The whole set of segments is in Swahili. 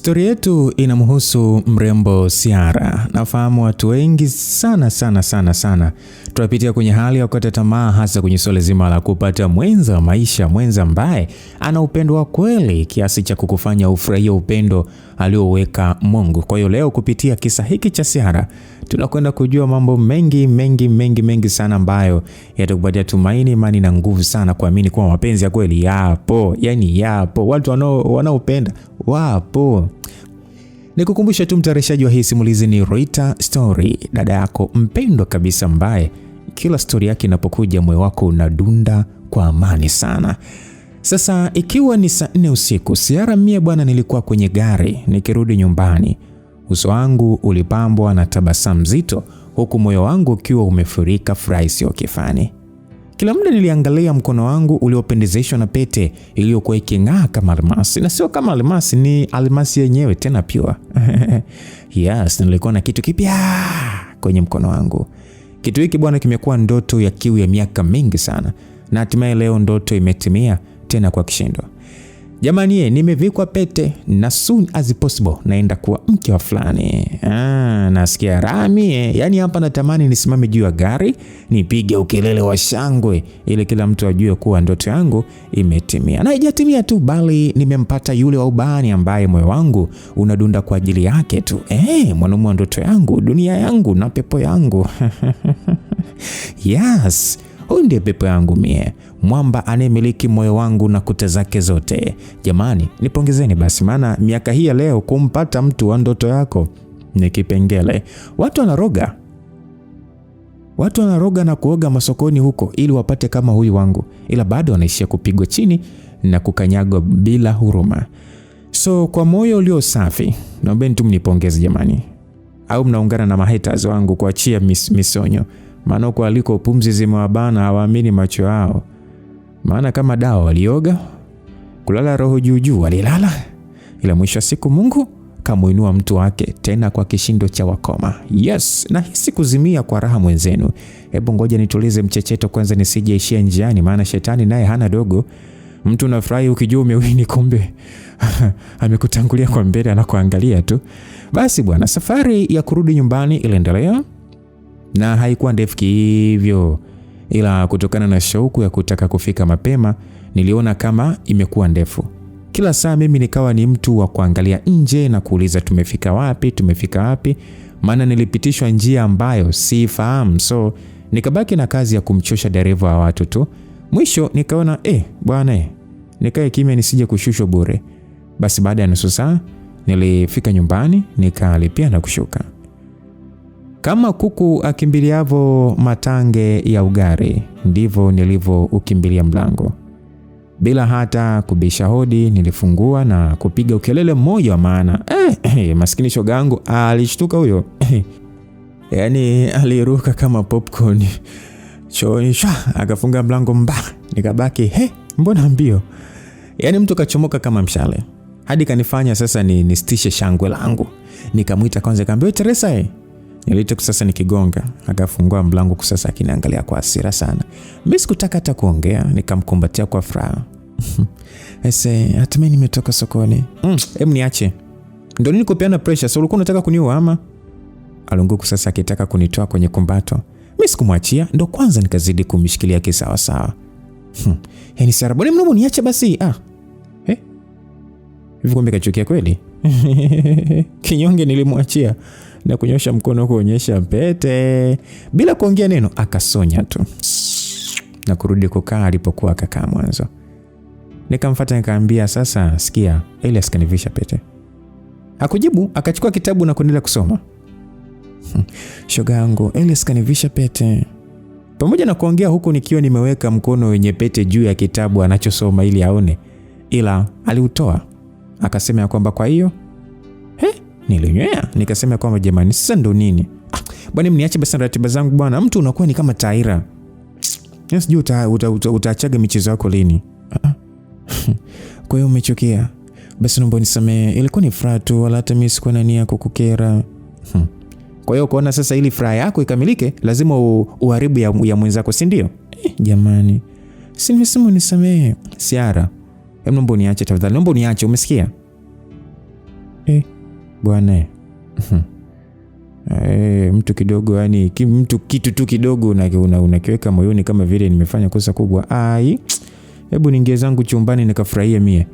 Stori yetu inamhusu mrembo Ciara. Nafahamu watu wengi sana tunapitia kwenye hali ya kukata tamaa, hasa kwenye swala zima la kupata mwenza wa maisha, mwenza ambaye ana upendo wa kweli kiasi cha kukufanya ufurahie upendo alioweka Mungu. Kwa hiyo leo kupitia kisa hiki cha Ciara tunakwenda kujua mambo mengi sana ambayo yatakupatia tumaini, imani na nguvu sana kuamini kwa mapenzi ya kweli yapo. Yani yapo. Watu wanaopenda wapo. Nikukumbusha tu mtayarishaji wa hii simulizi ni Rita Story, dada yako mpendwa kabisa ambaye kila story yake inapokuja moyo wako unadunda kwa amani sana. Sasa ikiwa ni saa 4 usiku, Ciara mie bwana, nilikuwa kwenye gari nikirudi nyumbani. Uso wangu ulipambwa na tabasamu zito, huku moyo wangu ukiwa umefurika furaha isiyo kifani. Kila muda niliangalia mkono wangu uliopendezeshwa na pete iliyokuwa iking'aa kama almasi, na sio kama almasi, ni almasi yenyewe tena pure. Yes, nilikuwa na kitu kipya kwenye mkono wangu. Kitu hiki bwana kimekuwa ndoto ya kiu ya miaka mingi sana, na hatimaye leo ndoto imetimia tena kwa kishindo. Jamani, nimevikwa pete na soon as possible naenda kuwa mke wa fulani. Nasikia rami. Yani hapa natamani nisimame juu ya gari, nipige ukelele wa shangwe ili kila mtu ajue kuwa ndoto yangu imetimia. Na haijatimia tu, bali nimempata yule wa ubani ambaye moyo wangu unadunda kwa ajili yake tu. Mwanamume wa ndoto yangu, dunia yangu na pepo yangu. Yes. Huyu ndiye pepo yangu mie, mwamba anayemiliki moyo wangu na kuta zake zote. Jamani, nipongezeni basi, maana miaka hii ya leo kumpata mtu wa ndoto yako ni kipengele. Watu wanaroga na kuoga masokoni huko ili wapate kama huyu wangu, ila bado wanaishia kupigwa chini na kukanyagwa bila huruma. So kwa moyo ulio safi, naombeni tu mnipongeze jamani. Au mnaungana na mahaters wangu kuachia misonyo? Maana kwa aliko pumzi zimewabana, hawaamini macho yao. Maana kama dawa walioga, kulala roho juu walilala, ila mwisho siku Mungu kamuinua mtu wake tena kwa kishindo cha wakoma. Yes, na hisi kuzimia kwa raha mwenzenu. Hebu ngoja nitulize mchecheto kwanza nisijeishia njiani, maana shetani naye hana dogo. Mtu unafurahi ukijua umewini, kumbe amekutangulia kwa mbele anakuangalia tu. Basi bwana, safari ya kurudi nyumbani iliendelea. Na haikuwa ndefu hivyo, ila kutokana na shauku ya kutaka kufika mapema niliona kama imekuwa ndefu. Kila saa mimi nikawa ni mtu wa kuangalia nje na kuuliza tumefika wapi, maana nilipitishwa njia ambayo siifahamu. So nikabaki na kazi ya kumchosha dereva wa watu tu. Mwisho nikaona bwana, nikae kimya nisije kushushwa bure. Basi baada ya nusu saa nilifika nyumbani, nikalipia na kushuka. Kama kuku akimbiliavo matange ya ugari, ndivyo nilivyo ukimbilia mlango. Bila hata kubisha hodi nilifungua na kupiga ukelele mmoja wa maana. Maskini shogangu alishtuka huyo. Yani aliruka kama popcorn. Choisha akafunga mlango nikabaki mbona mbio? Yani mtu kachomoka kama mshale. Hadi kanifanya sasa nistishe shangwe langu. Nikamuita kwanza, nikamwambia Teresa Nilitoka sasa nikigonga, akafungua mlango kusasa akiniangalia kwa hasira sana. Mimi sikutaka hata kuongea, nikamkumbatia kwa furaha. Hatimaye nimetoka sokoni. Hebu niache. Ndio nini kupeana pressure? So ulikuwa unataka kuniua ama? Alunguku sasa akitaka kunitoa kwenye kumbato. Mimi sikumwachia, ndio kwanza nikazidi kumshikilia kisawa sawa. Yani Ciara, bwana mnaomba niache basi. Hivi kumbe kachukia kweli? Kinyonge nilimwachia na kunyosha mkono kuonyesha pete. Bila kuongea neno akasonya tu na kurudi kukaa alipokuwa akakaa mwanzo. Nikamfuata nikamwambia, sasa sikia, ile askanivisha pete. Hakujibu, akachukua kitabu na kuendelea kusoma. Shoga yangu, ile askanivisha pete. Pamoja na kuongea huku nikiwa nimeweka mkono wenye pete juu ya kitabu anachosoma ili aone, ila aliutoa. Akasema ya kwamba kwa hiyo nilinywea. Nikasema kwamba jamani, sasa ndo nini? Bwana mniache basi ratiba zangu bwana. Mtu unakuwa ni kama taira. Sijui utaachaga michezo yako lini? Kwa hiyo umechokia? Basi naomba unisamehe. Ilikuwa ni furaha tu, wala hata mimi sikuwa na nia kukukera. Kwa hiyo kuona sasa ili furaha yako ikamilike, lazima uharibu ya mwenzako, si ndio? Jamani, si nimesema unisamehe. Ciara, naomba uniache tafadhali. Naomba uniache, umesikia? Bwana. Mtu kidogo, yani kitu tu kidogo unakiweka moyoni kama vile nimefanya kosa kubwa. Hebu niingie zangu chumbani nikafurahia mie.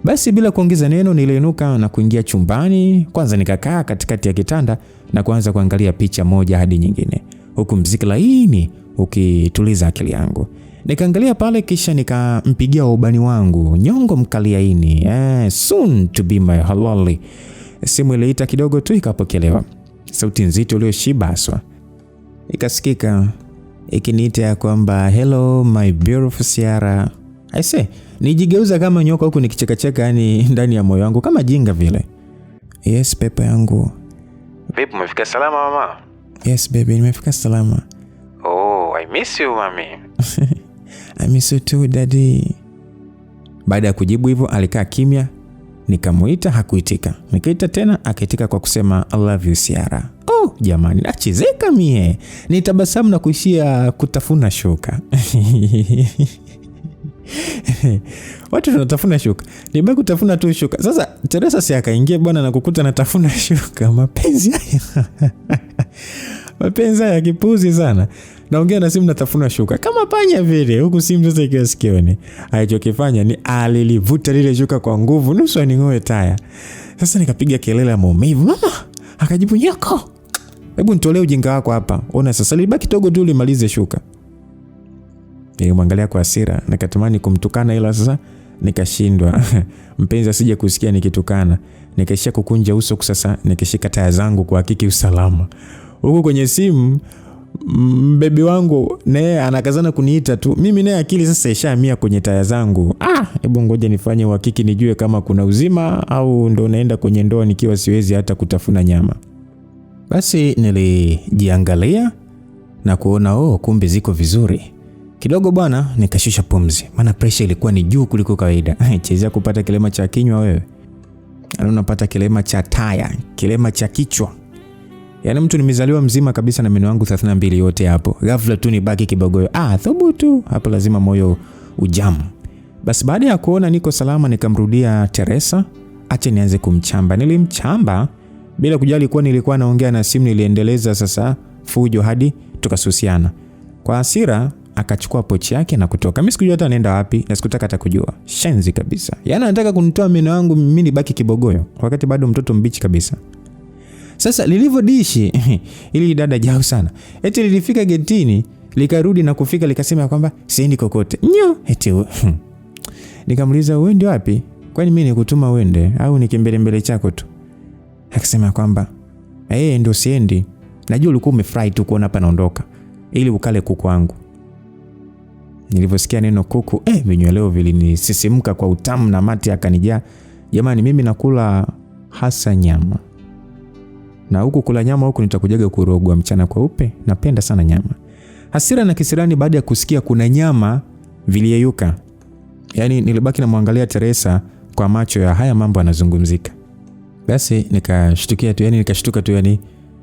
Basi bila kuongeza neno niliinuka na kuingia chumbani. Kwanza nikakaa katikati ya kitanda na kuanza kuangalia picha moja hadi nyingine, huku muziki laini ukituliza akili yangu. Nikaangalia pale, kisha nikampigia ubani wangu Nyongo Mkaliaini, soon to be my halali. Simu iliita kidogo tu ikapokelewa. Sauti nzito iliyoshiba haswa ikasikika ikiniita ya kwamba hello my beautiful Ciara. I say, nijigeuza kama nyoka huku nikichekacheka, yani ndani ya moyo wangu kama jinga vile. Yes pepa yangu. Babe, umefika salama mama? Yes baby, nimefika salama. Oh, I miss you mami. I miss you too daddy. Baada ya kujibu hivyo alikaa kimya. Nikamuita, hakuitika. Nikaita tena, akaitika kwa kusema I love you Ciara. Jamani, nachezeka mie. Nitabasamu na kuishia kutafuna shuka. Watu tunatafuna shuka. Nibaki kutafuna tu shuka. Sasa Teresa si akaingia bwana na kukuta natafuna shuka. Mapenzi haya. Mapenzi haya kipuzi sana. Naongea na simu natafuna shuka kama panya vile, huku simu sasa ikiwa sikioni. Alichokifanya ni alilivuta lile shuka kwa nguvu nusu aning'oe taya. Sasa nikapiga kelele ya maumivu. Mama akajibu, Nyoko, hebu nitolee ujinga wako hapa. Ona sasa libaki kidogo tu limalize shuka. Nilimwangalia kwa hasira, nikatamani kumtukana ila sasa nikashindwa. Mpenzi asije kusikia nikitukana. Nikaishia kukunja uso sasa, nikishika taya zangu kwa hakiki usalama. Huko kwenye simu bebi wangu naye anakazana kuniita tu. Mimi naye akili sasa ishahamia kwenye taya zangu. Hebu ngoja nifanye uhakiki nijue kama kuna uzima au ndo naenda kwenye ndoa nikiwa siwezi hata kutafuna nyama. Basi nilijiangalia na kuona kumbe ziko vizuri. Kidogo bwana nikashusha pumzi, maana pressure ilikuwa ni juu kuliko kawaida. Chezea kupata kilema cha kinywa wewe. Unapata kilema cha taya, kilema cha kichwa. Yaani mtu nimezaliwa mzima kabisa na meno yangu 32 yote hapo. Ghafla tu nibaki kibogoyo. Thubutu, hapo lazima moyo ujamu. Basi baada ya kuona niko salama nikamrudia Teresa, acha nianze kumchamba. Nilimchamba bila kujali kuwa nilikuwa naongea na simu. Niliendeleza sasa fujo hadi tukasusiana. Kwa hasira akachukua pochi yake na kutoka. Mimi sikujua hata anaenda wapi na sikutaka hata kujua. Shenzi kabisa. Yaani anataka kunitoa meno yangu mimi nibaki kibogoyo wakati bado mtoto mbichi kabisa. Sasa lilivyodishi ili dada jao sana. Eti lilifika getini, likarudi na kufika likasema kwamba siendi kokote. Nikamuuliza uende wapi? Kwani mimi nikutuma uende au nikimbele chako tu? Akasema kwamba ndio siendi. Najua ulikuwa umefurahi tu kuona hapa naondoka ili ukale kuku wangu. Nilivyosikia neno kuku, vinyweleo vilinisisimka kwa utamu na mate akanijaa. Jamani, mimi nakula hasa nyama. Na huku kula nyama huku nitakujaga kurogwa mchana kwa upe. Napenda sana nyama. Hasira na kisirani baada ya kusikia kuna nyama viliyeyuka. Yaani nilibaki na muangalia Teresa kwa macho ya haya mambo yanazungumzika. Basi nikashtuka tu yani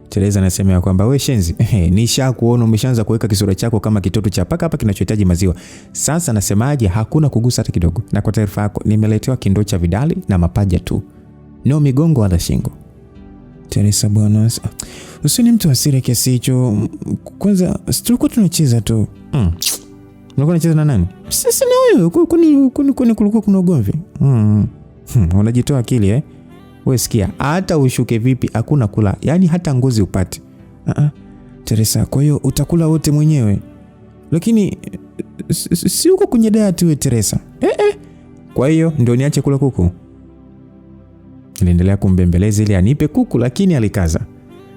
Teresa anasema ya kwamba wewe shenzi, nishakuona umeshaanza kuweka kisura chako kama kitoto cha paka hapa kinachohitaji maziwa. Sasa nasemaje, hakuna kugusa hata kidogo. Na kwa taarifa yako nimeletewa kindoo cha vidali na mapaja tu. No migongo wala shingo. Teresa bwana, usini mtu hasira kiasi hicho. Kwanza tulikuwa tunacheza tu. Mlikuwa unacheza na nani? Sisi na wewe. Kuni kulikuwa kuna ugomvi. Unajitoa akili Wewe sikia, hata ushuke vipi hakuna kula. Yaani hata ngozi upate. Teresa, kwa hiyo utakula wote mwenyewe. Lakini si uko kwenye diet wewe Teresa. Kwa hiyo ndio niache kula kuku. Niliendelea kumbembeleza ili anipe kuku, lakini alikaza.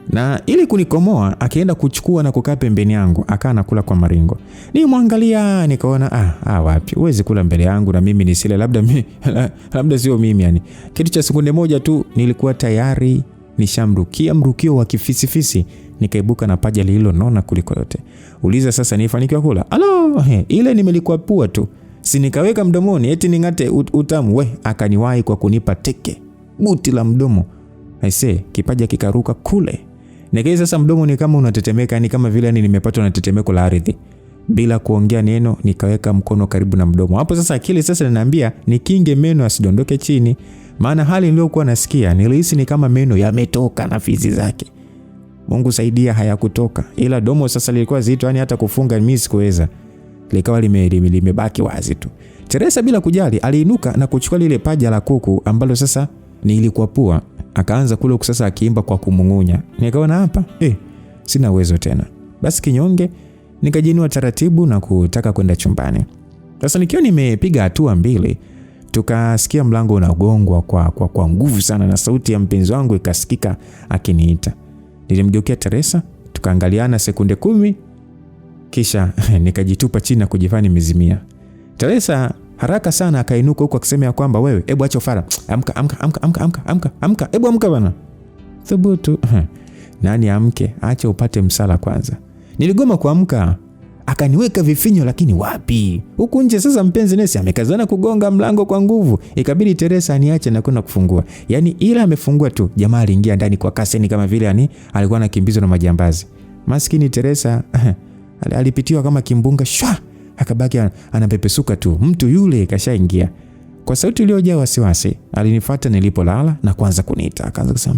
Na ili kunikomoa akaenda kuchukua na kukaa pembeni yangu, akaa nakula kwa maringo. Nimwangalia nikaona wapi, huwezi kula mbele yangu na mimi nisile, labda sio mimi yani. Kitu cha sekunde moja tu nilikuwa tayari nishamrukia mrukio wa kifisifisi, nikaibuka na paja lililo nona kuliko yote. Uliza sasa nifanikiwa kula? Ile nimelikuwa pua tu. Si nikaweka mdomoni eti ningate utamu. Akaniwahi kwa kunipa teke buti la mdomo. Aise, kipaja kikaruka kule. Nikaiza sasa mdomo ni kama unatetemeka, ni kama vile nimepatwa na tetemeko la ardhi. Bila kuongea neno nikaweka mkono karibu na mdomo. Hapo sasa akili sasa inaniambia nikinge meno asidondoke chini. maana hali niliyokuwa nasikia nilihisi ni kama meno yametoka na fizi zake. Mungu saidia hayakutoka, ila domo sasa lilikuwa zito, yani hata kufunga mimi sikuweza. Likawa limebaki wazi tu. Teresa bila kujali aliinuka na kuchukua lile paja la kuku ambalo sasa nilikuwa pua, akaanza kule sasa akiimba kwa kumung'unya. Nikaona hapa sina uwezo tena. Basi kinyonge nikajinua taratibu na kutaka kwenda chumbani. Sasa nikiwa nimepiga hatua mbili, tukasikia mlango unagongwa kwa nguvu sana na sauti ya mpenzi wangu ikasikika akiniita. Nilimgeukia Teresa, tukaangaliana sekunde 10, kisha nikajitupa chini na kujifanya nimezimia. Teresa haraka sana akainuka huko akisema kwamba wewe, hebu acha ufara. Amka. Hebu amka bana. Thubutu. Nani amke? Acha upate msala kwanza. Niligoma kuamka. Akaniweka vifinyo lakini wapi? Huku nje sasa mpenzi nesi amekazana kugonga mlango kwa nguvu. Ikabidi Teresa aniache na kwenda kufungua. Yaani ila amefungua tu, jamaa aliingia ndani kwa kasi kama vile alikuwa anakimbizwa na majambazi. Maskini Teresa alipitiwa kama kimbunga shwa. Akabaki anapepesuka tu. Mtu yule kashaingia. Kwa sauti iliyojaa wasiwasi, alinifuata nilipolala na kuanza kuniita. Akaanza kusema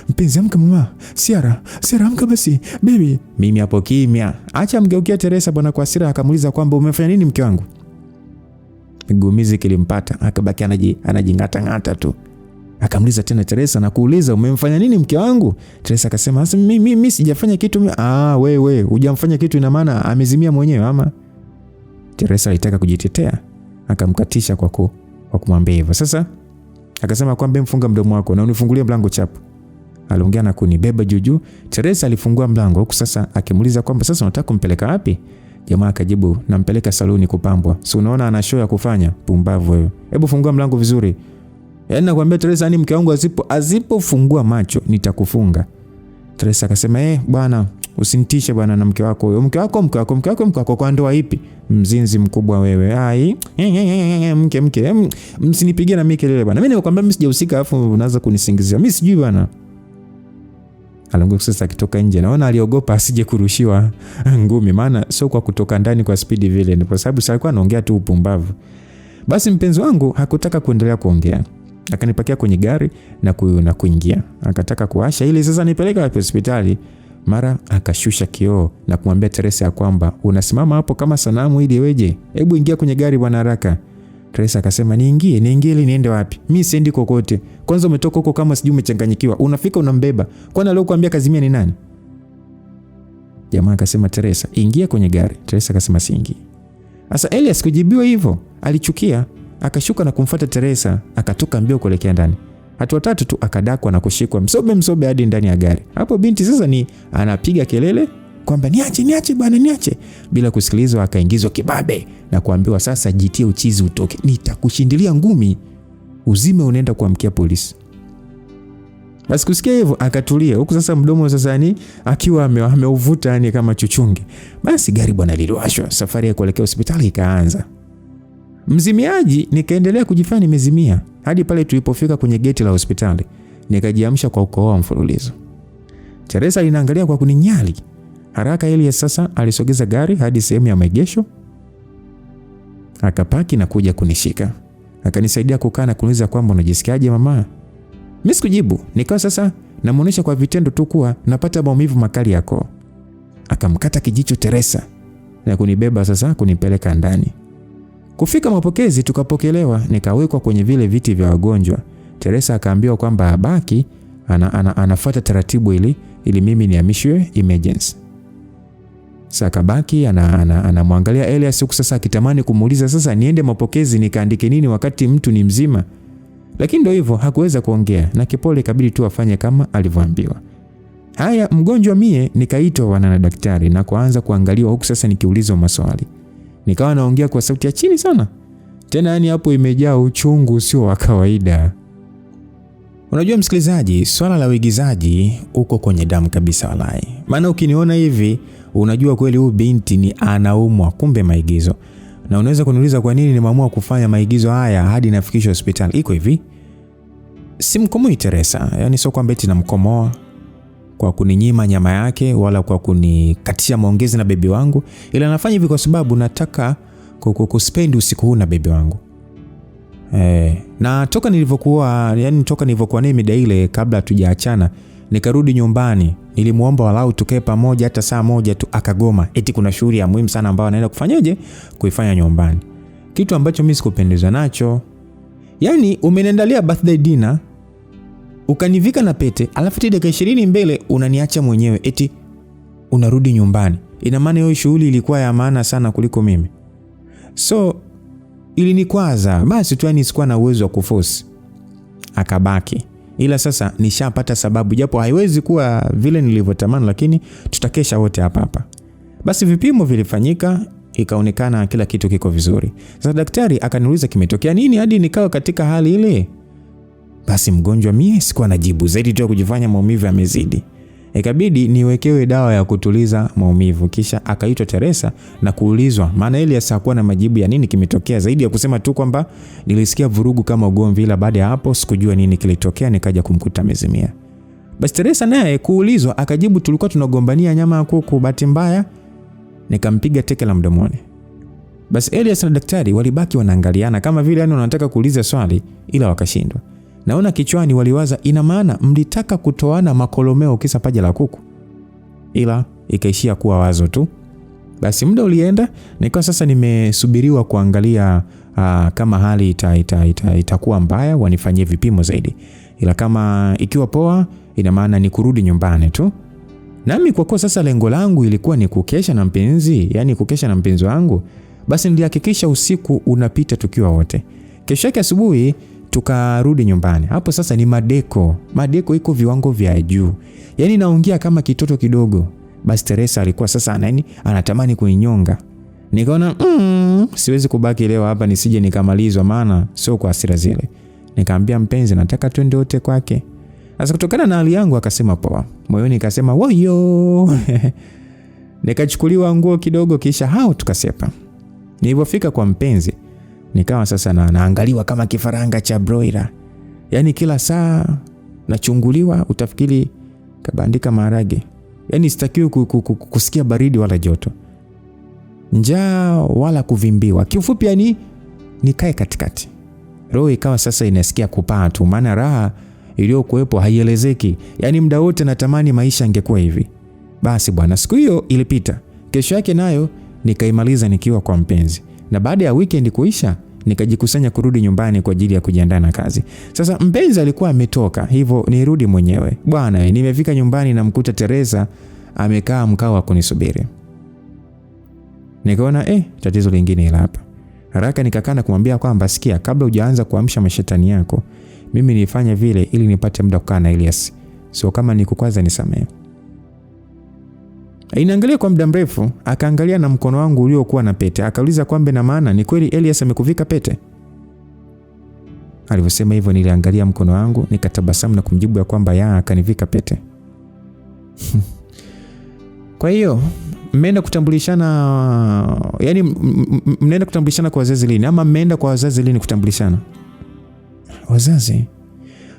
mpenzi amka mama. Siara amka basi, baby. Mimi hapo kimya. Acha mgeukia Teresa bwana kwa hasira akamuuliza kwamba umefanya nini mke wangu? Gumizi kilimpata, akabaki anajingata tu. Akamuuliza tena Teresa na kuuliza umemfanya nini mke wangu? Teresa akasema mimi sijafanya kitu. Wewe hujamfanya kitu, ina maana amezimia mwenyewe ama? Teresa alitaka kujitetea, akamkatisha kwa kumwambia hivyo. Sasa akasema kwamba mfunga mdomo wako na unifungulie mlango chapu. Aliongea na kunibeba juju. Teresa alifungua mlango huku sasa akimuuliza kwamba sasa unataka kumpeleka wapi? Jamaa akajibu nampeleka saluni kupambwa. Si unaona ana show ya kufanya? Pumbavu wewe. Hebu fungua mlango vizuri. Yaani nakwambia Teresa, mke wangu asipofungua macho nitakufunga. Teresa akasema bwana usinitishe bwana na mke wako huyo. Mke wako kwa ndoa ipi? Mzinzi mkubwa wewe. Mke msinipigie na mimi kelele bwana. Mimi nakwambia mimi sijahusika afu unaanza kunisingizia. Mimi sijui bwana. Alongoka sasa akitoka nje. Naona aliogopa asije kurushiwa ngumi, maana sio kwa kutoka ndani kwa speed vile, kwa sababu sasa alikuwa anaongea tu upumbavu. Basi mpenzi wangu hakutaka kuendelea kuongea. Akanipakia kwenye gari na kuingia. Akataka kuasha ili sasa nipeleke wapi hospitali. Mara akashusha kioo na kumwambia Teresa ya kwamba unasimama hapo kama sanamu ili weje? Hebu ingia kwenye gari bwana haraka. Teresa akasema niingie ili niende wapi? Mimi siendi kokote. Kwanza umetoka huko kama sijui umechanganyikiwa. Unafika unambeba. Kwani leo kuambia kazimia ni nani? Jamaa akasema Teresa, ingia kwenye gari. Teresa akasema siingii. Sasa Elias kujibiwa hivyo, alichukia, akashuka na kumfuata Teresa, akatoka mbio kuelekea ndani. Hatua 3 tu akadakwa na kushikwa msobe hadi ndani ya gari. Hapo binti sasa anapiga kelele kwamba niache bwana niache. Bila kusikilizwa akaingizwa kibabe na kuambiwa sasa jitie uchizi utoke. Nitakushindilia ngumi. Uzime unaenda kuamkia polisi. Basi kusikia hivyo akatulia. Huku sasa mdomo sasa akiwa ameuvuta kama chuchungi. Basi gari bwana liliwashwa. Safari ya kuelekea hospitali ikaanza. Mzimiaji nikaendelea kujifanya nimezimia hadi pale tulipofika kwenye geti la hospitali. Nikajiamsha kwa ukohoa mfululizo. Teresa aliniangalia kwa kuninyali. Haraka Elias sasa alisogeza gari hadi sehemu ya maegesho. Akapaki na kuja kunishika. Akanisaidia kukaa na kuniuliza kwamba unajisikiaje mama? Mimi sikujibu. Nikawa sasa namuonesha kwa vitendo tu kuwa napata maumivu makali yako. Akamkata kijicho Teresa na kunibeba sasa kunipeleka ndani. Kufika mapokezi tukapokelewa, nikawekwa kwenye vile viti vya wagonjwa. Teresa akaambiwa kwamba abaki anafuata taratibu ili mimi nihamishwe emergency. Sasa kabaki anamwangalia Elias huku sasa akitamani kumuuliza sasa niende mapokezi nikaandike nini wakati mtu ni mzima. Lakini ndio hivyo hakuweza kuongea na kipole kabidi tu afanye kama alivyoambiwa. Haya mgonjwa mie nikaitwa na daktari na kuanza kuangaliwa huku sasa nikiulizwa maswali. Nikawa naongea kwa sauti ya chini sana. Tena hapo imejaa uchungu sio wa kawaida. Unajua msikilizaji, swala la uigizaji uko kwenye damu kabisa walai. Maana ukiniona hivi unajua kweli huyu binti ni anaumwa kumbe maigizo. Na unaweza kuniuliza kwa nini nimeamua kufanya maigizo haya hadi nafikishwa hospitali. Iko hivi. Simkomoi Teresa, yani sio kwamba eti namkomoa kwa kuninyima nyama yake wala kwa kunikatisha maongezi na bebi wangu, ila nafanya hivi kwa sababu nataka kuspend usiku huu na bebi wangu. Na toka nilivyokuwa naye mida ile kabla hatujaachana, nikarudi nyumbani, nilimuomba walau tukae pamoja hata saa moja tu, akagoma. Eti kuna shughuli ya muhimu sana ambayo anaenda kuifanya nyumbani. Kitu ambacho mimi sikupendezwa nacho. Yaani umeniandalia birthday dinner, ukanivika na pete, alafu dakika 20 mbele unaniacha mwenyewe eti unarudi nyumbani. Ina maana hiyo shughuli ilikuwa ya maana sana kuliko mimi. So ilinikwaza, basi tu sikuwa na uwezo wa kuforce. Akabaki. Ila sasa nishapata sababu, japo haiwezi kuwa vile nilivyotamani, lakini tutakesha wote hapa. Basi vipimo vilifanyika, ikaonekana kila kitu kiko vizuri. Sasa daktari akaniuliza kimetokea nini hadi nikawa katika hali ile. Basi mgonjwa mie sikuwa najibu, zaidi tu kujifanya maumivu yamezidi. Ikabidi niwekewe dawa ya kutuliza maumivu. Kisha akaitwa Teresa na kuulizwa, maana Elias hakuwa na majibu ya nini kimetokea, zaidi ya kusema tu kwamba nilisikia vurugu kama ugomvi, ila baada ya hapo sikujua nini kilitokea, nikaja kumkuta amezimia. Basi Teresa naye kuulizwa akajibu, tulikuwa tunagombania nyama ya kuku, bahati mbaya nikampiga teke la mdomoni. Basi Elias na daktari walibaki wanaangaliana kama vile wanataka kuuliza swali, ila wakashindwa. Naona kichwani waliwaza, ina maana mlitaka kutoana makolomeo kisa paja la kuku. Ila ikaishia kuwa wazo tu. Basi muda ulienda, nikawa sasa nimesubiriwa kuangalia kama hali itakuwa mbaya wanifanyie vipimo zaidi. Ila kama ikiwa poa, ina maana ni kurudi nyumbani tu. Nami kwa kuwa sasa lengo langu ilikuwa ni kukesha na mpenzi wangu, basi nilihakikisha usiku unapita tukiwa wote. Kesho yake asubuhi tukarudi nyumbani. Hapo sasa ni madeko iko viwango vya juu. Yaani naongea kama kitoto kidogo. Basi Teresa alikuwa sasa anatamani kuninyonga. Nikaona siwezi kubaki leo hapa nisije nikamalizwa, maana sio kwa hasira zile. Nikamwambia mpenzi, nataka twende wote kwake. Sasa kutokana na hali yangu akasema poa. Moyoni nikasema woyo. Nikachukuliwa nguo kidogo, kisha hao tukasepa. Nilipofika kwa mpenzi, nikawa sasa naangaliwa kama kifaranga cha broiler. Yaani kila saa nachunguliwa, utafikiri kabandika maharage. Yaani sitakiwi kusikia baridi wala joto, njaa wala kuvimbiwa. Kiufupi nikae katikati. Roho ikawa sasa inasikia kupaa tu, maana raha iliyokuwepo haielezeki. Yaani muda wote natamani maisha ingekuwa hivi. Basi bwana, siku hiyo ilipita. Kesho yake nayo nikaimaliza nikiwa kwa mpenzi. Na baada ya weekend kuisha, nikajikusanya kurudi nyumbani kwa ajili ya kujiandaa na kazi. Sasa mpenzi alikuwa ametoka, hivyo nirudi mwenyewe. Bwana, nimefika nyumbani na mkuta Teresa amekaa mkao wa kunisubiri. Nikaona tatizo lingine ila hapa. Haraka nikakana kumwambia kwamba sikia, kabla hujaanza kuamsha mashetani yako, mimi nilifanya vile ili nipate muda kukaa na Elias. So kama nikukwaza nisamehe. Inaangalia kwa muda mrefu, akaangalia na mkono wangu uliokuwa na pete. Akauliza kwamba na maana ni kweli Elias amekuvika pete? Alivyosema hivyo niliangalia mkono wangu, nikatabasamu na kumjibu ya kwamba akanivika pete. Kwa hiyo mmeenda kutambulishana, yani mnaenda kutambulishana kwa wazazi lini, ama mmeenda kwa wazazi lini kutambulishana? Wazazi?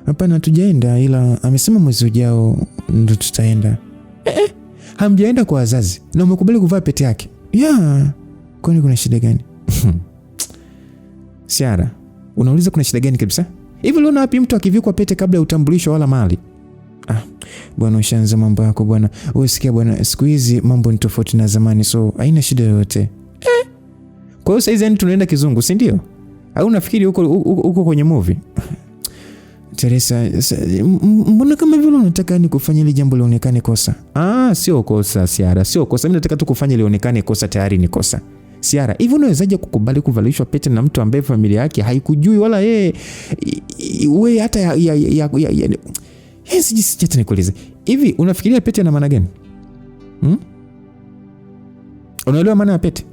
Hapana, tujaenda, ila amesema mwezi ujao ndo tutaenda. Hamjaenda kwa wazazi na umekubali kuvaa pete yake? Kwani kuna shida gani? Siara, unauliza kuna shida gani kabisa? Hivi unaona wapi mtu akivikwa pete kabla ya utambulisho wala mali? Bwana, ushaanza mambo yako bwana. Usikia bwana, siku hizi mambo ni tofauti na zamani, so haina shida yoyote. Kwa hiyo saizi tunaenda kizungu, si ndio? Au unafikiri uko kwenye movie? Teresa, mbona kama vile unataka kufanya ile jambo lionekane kosa? Sio kosa Siara, sio kosa. Mimi nataka tu kufanya lionekane kosa, tayari ni kosa. Siara, hivi unawezaje kukubali kuvalishwa pete na mtu ambaye familia yake haikujui wala wewe hata sijata nikuulize. Hivi unafikiria pete ina maana gani? Unaelewa maana ya pete?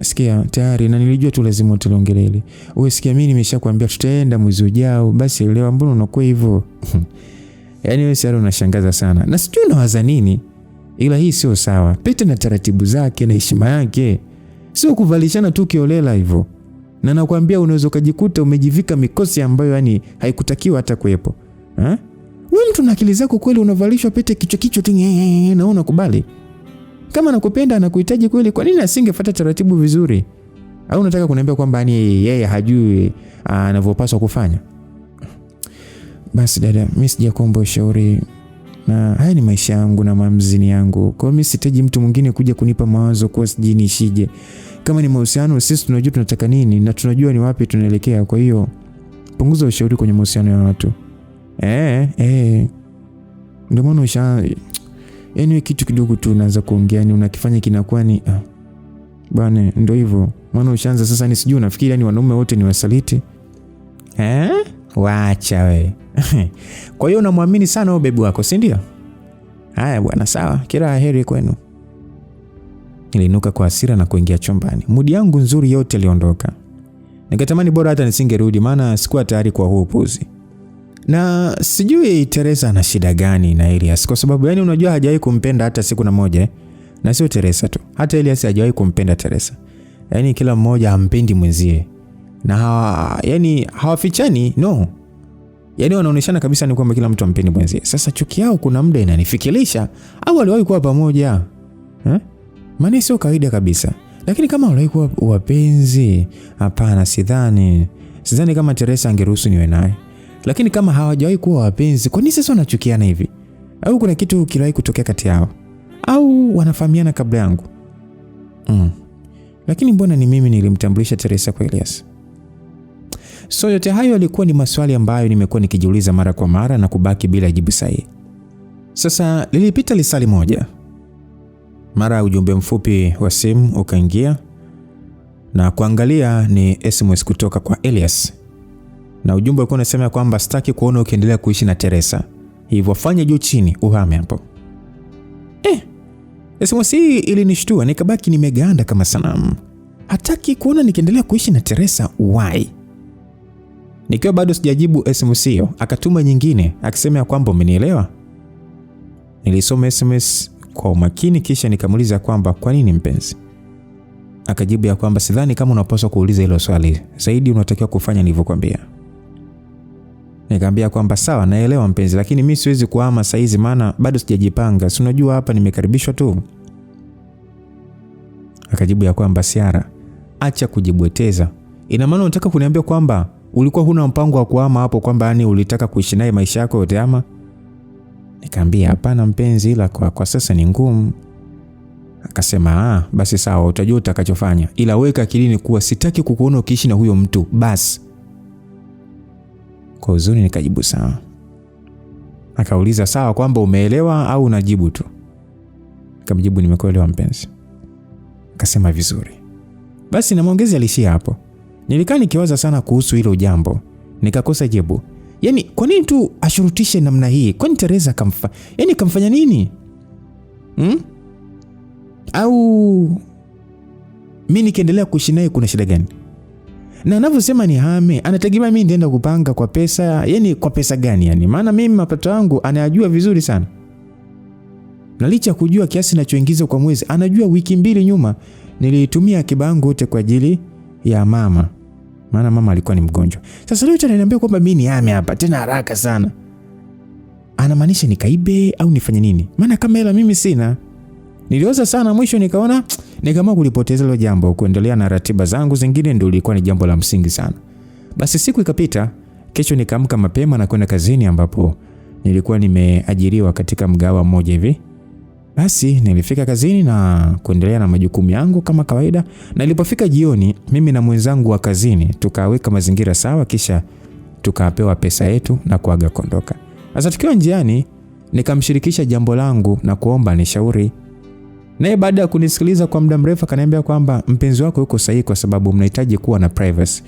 Sikia, tayari na nilijua tu lazima tuliongelee hili. Wewe sikia, mimi nimeshakwambia tutaenda mwezi ujao, basi elewa, mbona unakuwa hivyo? Yaani wewe Siara unashangaza sana. Na sijui unawaza nini, ila hii sio sawa. Pete na taratibu zake na heshima yake. Sio kuvalishana tu kiolela hivyo. Na nakwambia unaweza kujikuta umejivika mikosi ambayo haikutakiwa hata kuepo. Wewe mtu na akili zako kweli unavalishwa pete kichwa tu na unakubali? Kama anakupenda anakuhitaji kweli, kwa nini asingefuata taratibu vizuri? Au unataka kuniambia kwamba ni yeye hajui anavyopaswa kufanya? Basi dada, mimi sijakuomba ushauri, na haya ni maisha yangu na maamuzi yangu. Kwa hiyo mimi sitaji mtu mwingine kuja kunipa mawazo kwa sijini shije. Kama ni mahusiano, sisi tunajua tunataka nini na tunajua ni wapi tunaelekea. Kwa hiyo punguza ushauri kwenye mahusiano ya watu. Ndio maana yaani kitu kidogo tu unaanza kuongea ni unakifanya kinakuwa ni bwana, ndio hivyo. Maana ushaanza sasa, ni sijui unafikiri yani wanaume wote ni wasaliti. Waacha we. Kwa hiyo unamwamini sana huyo bebi wako, si ndio? Haya bwana, sawa, kila laheri kwenu. Niliinuka kwa hasira na kuingia chumbani. Mudi yangu nzuri yote iliondoka. Nikatamani bora hata nisingerudi, maana sikuwa tayari kwa huo upuzi. Na sijui Teresa ana shida gani na Elias, kwa sababu yani unajua hajawahi kumpenda hata siku na moja. Na sio Teresa tu, hata Elias hajawahi kumpenda Teresa. Yani kila mmoja hampendi mwenzie. Na yani hawafichani, no. Yani wanaoneshana kabisa ni kwamba kila mtu hampendi mwenzie. Sasa chuki yao kuna muda inanifikirisha, au waliwahi kuwa pamoja? Maana sio kawaida kabisa. Lakini kama waliwahi kuwa wapenzi, hapana, sidhani kama Teresa angeruhusu niwe naye. Lakini kama hawajawahi kuwa wapenzi, kwa nini sasa wanachukiana hivi? Au kuna kitu kiliwahi kutokea kati yao? Au wanafahamiana kabla yangu? Lakini mbona ni mimi nilimtambulisha Teresa kwa Elias? So yote hayo yalikuwa ni maswali ambayo nimekuwa nikijiuliza mara kwa mara na kubaki bila jibu sahihi. Sasa lilipita lisali moja. Mara ujumbe mfupi wa simu ukaingia, na kuangalia ni SMS kutoka kwa Elias. Na ujumbe ulikuwa unasema kwamba sitaki kuona ukiendelea kuishi na Teresa, hivyo fanya juu chini uhame hapo. SMS hii ilinishtua, nikabaki nimeganda kama sanamu. Hataki kuona nikiendelea kuishi na Teresa, why? Nikiwa bado sijajibu SMS hiyo, akatuma nyingine akisema kwamba umenielewa. Nilisoma SMS kwa umakini kisha nikamuuliza kwamba kwa nini mpenzi? Akajibu ya kwamba sidhani kama unapaswa kuuliza hilo swali. Zaidi unatakiwa kufanya nilivyokuambia. Nikamwambia kwamba sawa, naelewa mpenzi, lakini mimi siwezi kuhama saizi maana bado sijajipanga. Si unajua hapa nimekaribishwa tu. Akajibu ya kwamba Siara, acha kujibweteza. Ina maana unataka kuniambia kwamba ulikuwa huna mpango wa kuhama hapo, kwamba yani ulitaka kuishi naye maisha yako yote ama? Nikamwambia hapana mpenzi, ila kwa sasa ni ngumu. Akasema basi sawa, utajua utakachofanya, ila weka akilini kuwa sitaki kukuona ukiishi na huyo mtu basi. Kwa huzuni nikajibu sawa. Akauliza sawa kwamba umeelewa au unajibu tu? Nikamjibu nimekuelewa mpenzi. Akasema vizuri. Basi na maongezi alishia hapo. Nilikaa nikiwaza sana kuhusu hilo jambo, nikakosa jibu. Yaani kwa nini tu ashurutishe namna hii? Kwani Teresa kamfanya nini? Au mimi nikiendelea kuishi naye kuna shida gani? Na anavyosema ni hame, anategemea mimi ndienda kupanga kwa pesa, yani kwa pesa gani yani? Maana mimi mapato yangu anayajua vizuri sana. Na licha kujua kiasi ninachoingiza kwa mwezi, anajua wiki 2 nyuma nilitumia akiba yangu yote kwa ajili ya mama. Maana mama alikuwa ni mgonjwa. Sasa leo ananiambia kwamba mimi ni hame hapa tena haraka sana. Anamaanisha nikaibe au nifanye nini? Maana kama hela mimi sina. Niliwaza sana, mwisho nikaona kama kulipoteza hilo jambo, kuendelea na ratiba zangu zingine ndio ilikuwa ni jambo la msingi sana. Basi siku ikapita, kesho nikaamka mapema na kwenda kazini ambapo nilikuwa nimeajiriwa katika mgawa mmoja hivi. Basi nilifika kazini na kuendelea na majukumu yangu kama kawaida, na ilipofika jioni mimi na mwenzangu wa kazini tukaweka mazingira sawa kisha tukapewa pesa yetu na kuaga kondoka. Sasa tukiwa njiani nikamshirikisha jambo langu na kuomba nishauri. Naye baada ya kunisikiliza kwa muda mrefu akaniambia kwamba mpenzi wako yuko sahihi kwa sababu mnahitaji kuwa na privacy.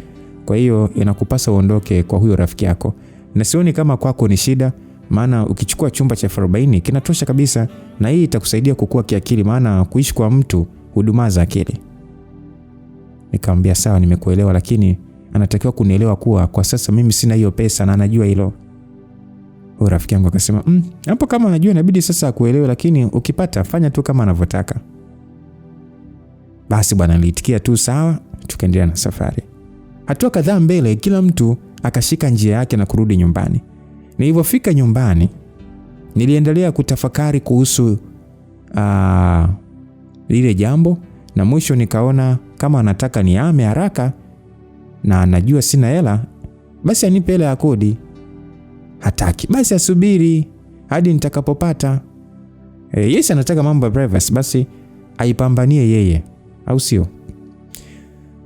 Kwa hiyo inakupasa uondoke kwa huyo rafiki yako. Na sioni kama kwako ni shida, maana ukichukua chumba cha 40 kinatosha kabisa, na hii itakusaidia kukua kiakili, maana kuishi kwa mtu huduma za akili. Nikamwambia sawa, nimekuelewa, lakini anatakiwa kunielewa kuwa kwa sasa mimi sina hiyo pesa na anajua hilo. Huyo rafiki yangu akasema, hapo kama anajua inabidi sasa akuelewe, lakini ukipata fanya tu kama anavyotaka. Basi bwana nilitikia tu sawa, tukaendelea na safari. Hatua kadhaa mbele kila mtu akashika njia yake na kurudi nyumbani. Nilipofika nyumbani niliendelea kutafakari kuhusu lile jambo, na mwisho nikaona kama anataka nihame haraka na anajua sina hela, basi anipe hela ya kodi. Hataki, basi asubiri hadi nitakapopata. Yes, anataka mambo ya privacy, basi aipambanie yeye, au sio?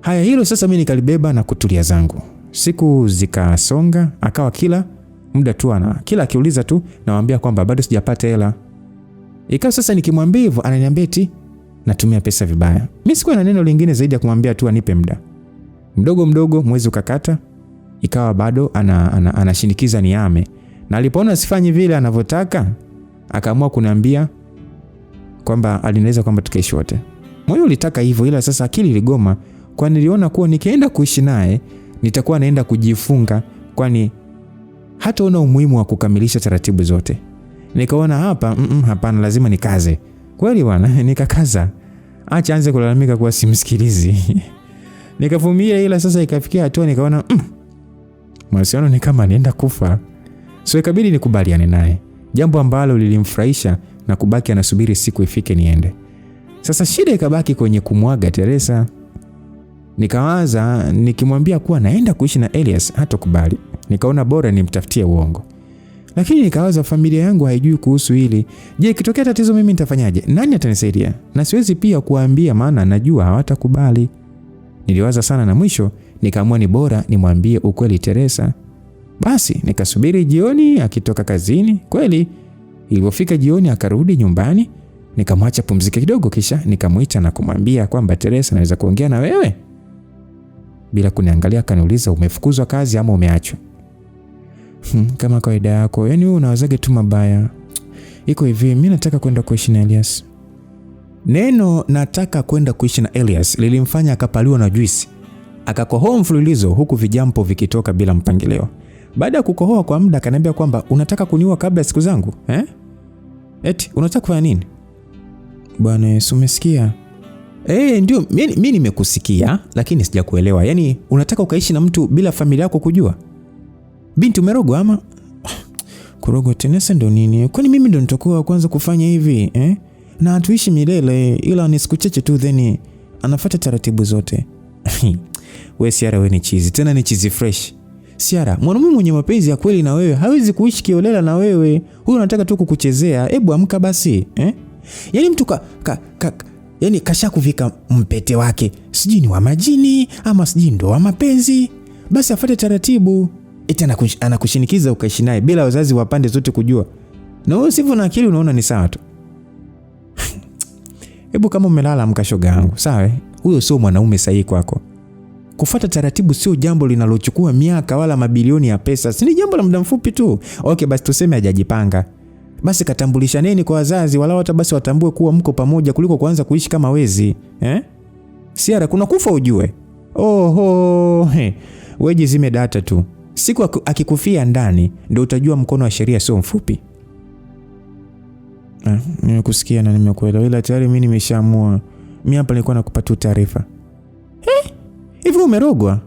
Haya, hilo sasa mimi nikalibeba na kutulia zangu. Siku zikasonga, akawa kila muda tu kila akiuliza tu namwambia kwamba bado sijapata hela. Ikawa sasa nikimwambia hivyo ananiambia eti natumia pesa vibaya. Mimi sikuwa na neno lingine zaidi ya kumwambia tu anipe muda. Mdogo mwezi ukakata, ikawa bado anashinikiza nihame. Na alipoona sifanyi vile anavyotaka, akaamua kuniambia kwamba alinaweza kwamba tukaishi wote. Moyo ulitaka hivyo, ila sasa akili iligoma, kwani niliona kuwa nikienda kuishi naye nitakuwa naenda kujifunga, kwani hataona umuhimu wa kukamilisha taratibu zote. Nikaona hapana, lazima nikaze. Kweli bwana, nikakaza. Acha anze kulalamika kuwa simsikilizi. Nikavumilia, ila sasa ikafikia hatua nikaona mahusiano ni kama anaenda kufa. So ikabidi nikubaliane naye, jambo ambalo lilimfurahisha, na kubaki anasubiri siku ifike niende. Sasa shida ikabaki kwenye kumwaga Teresa. Nikawaza nikimwambia kuwa naenda kuishi na Elias hatakubali. Nikaona bora nimtafutie uongo. Lakini nikawaza familia yangu haijui kuhusu hili. Je, ikitokea tatizo mimi nitafanyaje? Nani atanisaidia? Na siwezi pia kuambia, maana najua hawatakubali. Niliwaza sana na mwisho nikaamua ni bora nimwambie ukweli Teresa. Basi nikasubiri jioni akitoka kazini. Kweli ilipofika jioni akarudi nyumbani, nikamwacha pumzike kidogo, kisha nikamuita na kumwambia kwamba Teresa, naweza kuongea na wewe? Bila kuniangalia akaniuliza, umefukuzwa kazi ama umeachwa? Kama kawaida yako, yani wewe unawazage tu mabaya. Iko hivi, mimi nataka kwenda kuishi na Elias. Neno nataka kwenda kuishi na Elias lilimfanya akapaliwa na juisi. Akakohoa mfululizo huku vijampo vikitoka bila mpangilio. Baada ya kukohoa kwa muda akaniambia kwamba unataka kuniua kabla siku zangu? Eti unataka kufanya nini? Bwana Yesu, umesikia? Ndio, mimi nimekusikia, lakini sijakuelewa. Yaani unataka ukaishi na mtu bila familia yako kujua? Binti umerogwa ama? Kurogwa Teresa ndo nini? Kwani mimi ndo nitakuwa kwanza kufanya hivi, Na hatuishi milele, ila ni siku chache tu then anafuata taratibu zote. Wewe Siara, wewe ni chizi, tena ni chizi fresh. Siara, mwanamume mwenye mapenzi ya kweli na wewe hawezi kuishi kiolela na wewe. Huyu anataka tu kukuchezea. Hebu amka basi, Yaani mtu yaani kashakuvika mpete wake. Sijui ni wa majini ama sijui ndo wa mapenzi. Basi afuate taratibu. Eti anakushinikiza ukaishi naye bila wazazi wa pande zote kujua. Na wewe sivyo na akili unaona ni sawa tu. Hebu kama umelala amka shoga yangu, sawa? Huyo sio mwanaume sahihi kwako. Kufuata taratibu sio jambo linalochukua miaka wala mabilioni ya pesa. Si ni jambo la muda mfupi tu. Okay, basi tuseme hajajipanga. Basi katambulisha nini kwa wazazi, wala hata basi watambue kuwa mko pamoja kuliko kuanza kuishi kama wezi. Siara, kuna kufa ujue. Wewe zime data tu. Siku akikufia ndani ndio utajua mkono wa sheria sio mfupi. Nimekusikia na nimekuelewa, ila tayari mimi nimeshaamua. Mimi hapa nilikuwa nakupatia taarifa. Hivi umerogwa?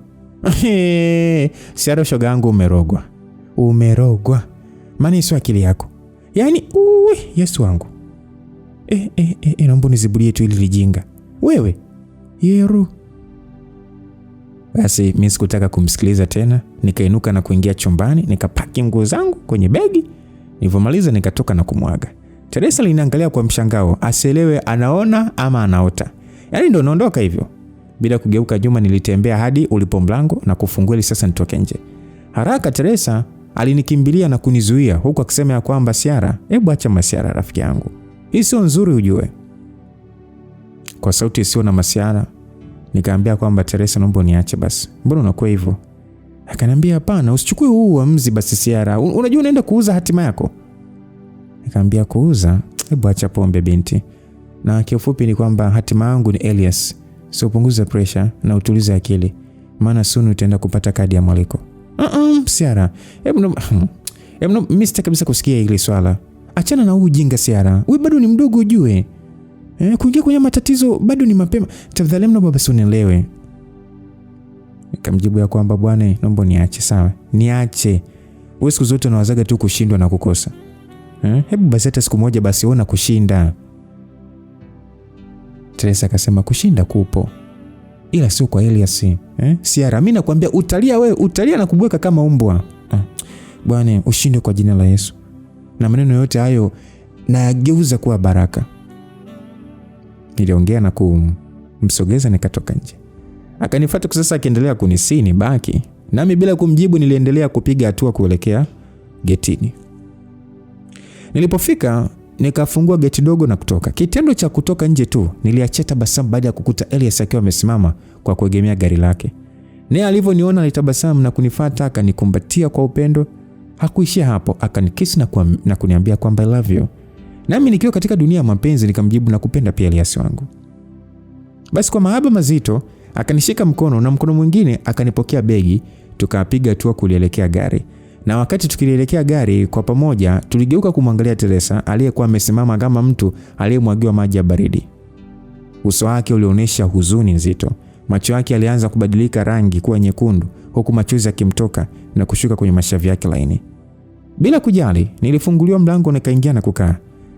Siara shoga yangu, umerogwa. Umerogwa. Maana sio akili yako. Yaani Yesu wangu. Naomba nizibulie tu ili lijinga. Wewe. Yeru. Basi mimi sikutaka kumsikiliza tena, nikainuka na kuingia chumbani, nikapaki nguo zangu kwenye begi. Nilipomaliza nikatoka na kumwaga. Teresa linaangalia kwa mshangao, asielewe anaona ama anaota. Yaani ndo naondoka hivyo. Bila kugeuka nyuma nilitembea hadi ulipo mlango na kufungua ili sasa nitoke nje. Haraka Teresa alinikimbilia na kunizuia huku akisema ya kwamba Siara, hebu acha masiara rafiki yangu. Hii sio nzuri ujue. Kwa sauti isiyo na masiara nikaambia kwamba Teresa, naomba niache basi. Mbona unakuwa hivyo? Akaniambia hapana, usichukue huu uamuzi basi Siara. Unajua unaenda kuuza hatima yako. Nikaambia kuuza? Hebu acha pombe binti. Na kiufupi ni kwamba hatima yangu ni Elias. So punguza pressure na utulize akili. Maana soon utaenda kupata kadi ya mwaliko. Siara. Hebu mimi sitaki kabisa kusikia hili swala. Achana na huu ujinga Siara. Wewe bado ni mdogo ujue. Kuingia kwenye matatizo bado ni mapema. Tafadhali mnaomba basi unielewe. Nikamjibu ya kwamba bwana, naomba niache, sawa? Niache. Wewe siku zote unawazaga tu kushindwa na kukosa. Hebu basi hata siku moja basi ona kushinda. Teresa akasema kushinda kupo. ila sio kwa Elias. Siara, mimi nakwambia utalia wewe, utalia na kubweka kama umbwa. Bwana ushinde kwa jina la Yesu. Na maneno yote hayo nayageuza kuwa baraka. Niliongea na kumsogeza nikatoka nje. Akanifuata sasa akiendelea kunisini baki. Nami bila kumjibu niliendelea kupiga hatua kuelekea getini. Nilipofika nikafungua geti dogo na kutoka. Kitendo cha kutoka nje tu niliachia tabasamu baada ya kukuta Elias akiwa amesimama kwa kuegemea gari lake. Naye alivyoniona alitabasamu na kunifuata akanikumbatia kwa upendo. Hakuishia hapo, akanikisi na kuniambia kwamba I love you. Nami nikiwa katika dunia ya mapenzi nikamjibu na kupenda pia Elias wangu. Basi kwa mahaba mazito akanishika mkono na mkono mwingine akanipokea begi, tukapiga hatua kulielekea gari. Na wakati tukilielekea gari kwa pamoja tuligeuka kumwangalia Teresa aliyekuwa amesimama kama mtu aliyemwagiwa maji ya baridi. Uso wake ulionyesha huzuni nzito. Macho yake yalianza kubadilika rangi kuwa nyekundu huku machozi yakimtoka na kushuka kwenye mashavu yake laini. Bila kujali, nilifunguliwa mlango na kaingia na kukaa.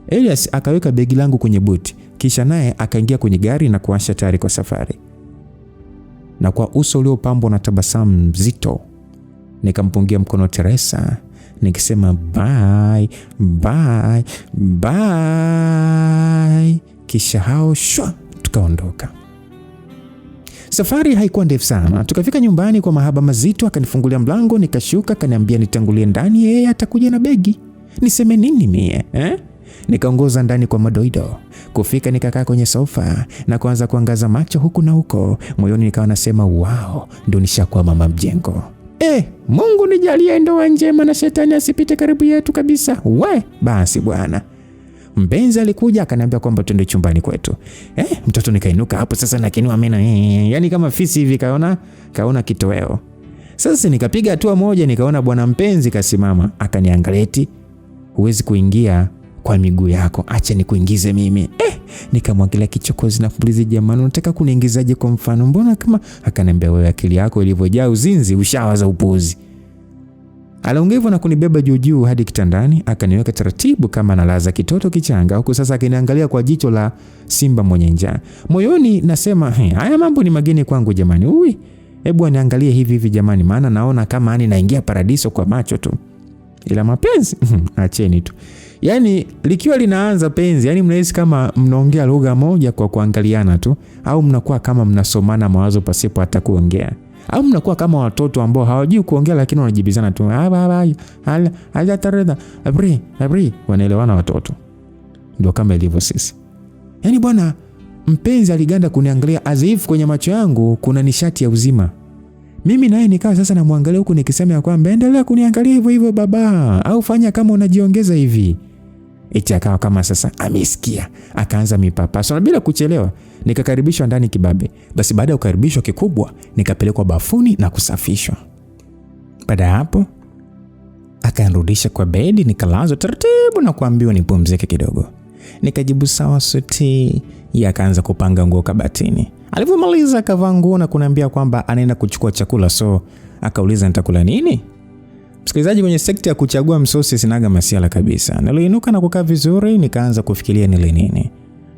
Elias akaweka begi langu kwenye buti, kisha naye akaingia kwenye gari na kuasha tayari kwa safari. Na kwa uso uliopambwa na tabasamu nzito, nikampungia mkono Teresa, nikisema bye, bye, bye. Kisha hao tukaondoka. Safari haikuwa ndefu sana. Tukafika nyumbani kwa mahaba mazito, akanifungulia mlango, nikashuka, akaniambia nitangulie ndani, yeye atakuja na begi. Niseme nini mie? Nikaongoza ndani kwa madoido. Kufika nikakaa kwenye sofa na kuanza kuangaza macho huku na huko. Moyoni nikawa nasema wow, ndo nishakuwa mama mjengo. Mungu nijalie ndoa njema na shetani asipite karibu yetu kabisa. Basi bwana. Mpenzi alikuja akaniambia kwamba twende chumbani kwetu. Mtoto nikainuka hapo sasa na kinua meno. Yaani kama fisi hivi kaona kitoweo. Sasa nikapiga hatua moja nikaona bwana mpenzi kasimama, akaniangalia eti huwezi kuingia kwa miguu yako, acha nikuingize mimi. Nikamwangalia kichokozi na kuuliza jamani unataka kuniingizaje kwa mfano? Mbona kama akaniambia wewe akili yako ilivyojaa uzinzi ushawaza upuzi. Aliongea hivyo na kunibeba juu hadi kitandani, akaniweka taratibu kama analaza kitoto kichanga, huku sasa akiniangalia kwa jicho la simba mwenye njaa. Moyoni nasema haya mambo ni mageni kwangu jamani. Hebu aniangalie hivi jamani, maana naona kama ani naingia paradiso kwa macho tu. Ila mapenzi acheni tu. Yaani likiwa linaanza penzi, yani mnahisi kama mnaongea lugha moja kwa kuangaliana tu, au mnakuwa kama mnasomana mawazo pasipo hata kuongea. Au mnakuwa kama watoto ambao hawajui kuongea lakini wanajibizana tu. Wanaelewana watoto. Ndio kama ilivyo sisi. Yaani bwana mpenzi aliganda kuniangalia azifu kwenye macho yangu kuna nishati ya uzima. Mimi naye nikawa sasa namwangalia huku nikisema kwamba endelea kuniangalia hivyo hivyo baba, au fanya kama unajiongeza hivi. Eti akawa kama sasa amesikia, akaanza mipapaso na bila kuchelewa nikakaribishwa ndani kibabe. Basi baada ya kukaribishwa kikubwa nikapelekwa bafuni na kusafishwa. Baada hapo akanirudisha kwa bedi, nikalazwa taratibu na kuambiwa nipumzike kidogo. Nikajibu sawa suti. Yeye akaanza kupanga nguo kabatini. Alipomaliza akavaa nguo na kuniambia kwamba anaenda kuchukua chakula, so akauliza nitakula nini? Msikilizaji, kwenye sekta ya kuchagua msosi sinaga masiala kabisa. Niliinuka na kukaa vizuri, nikaanza kufikiria nile nini.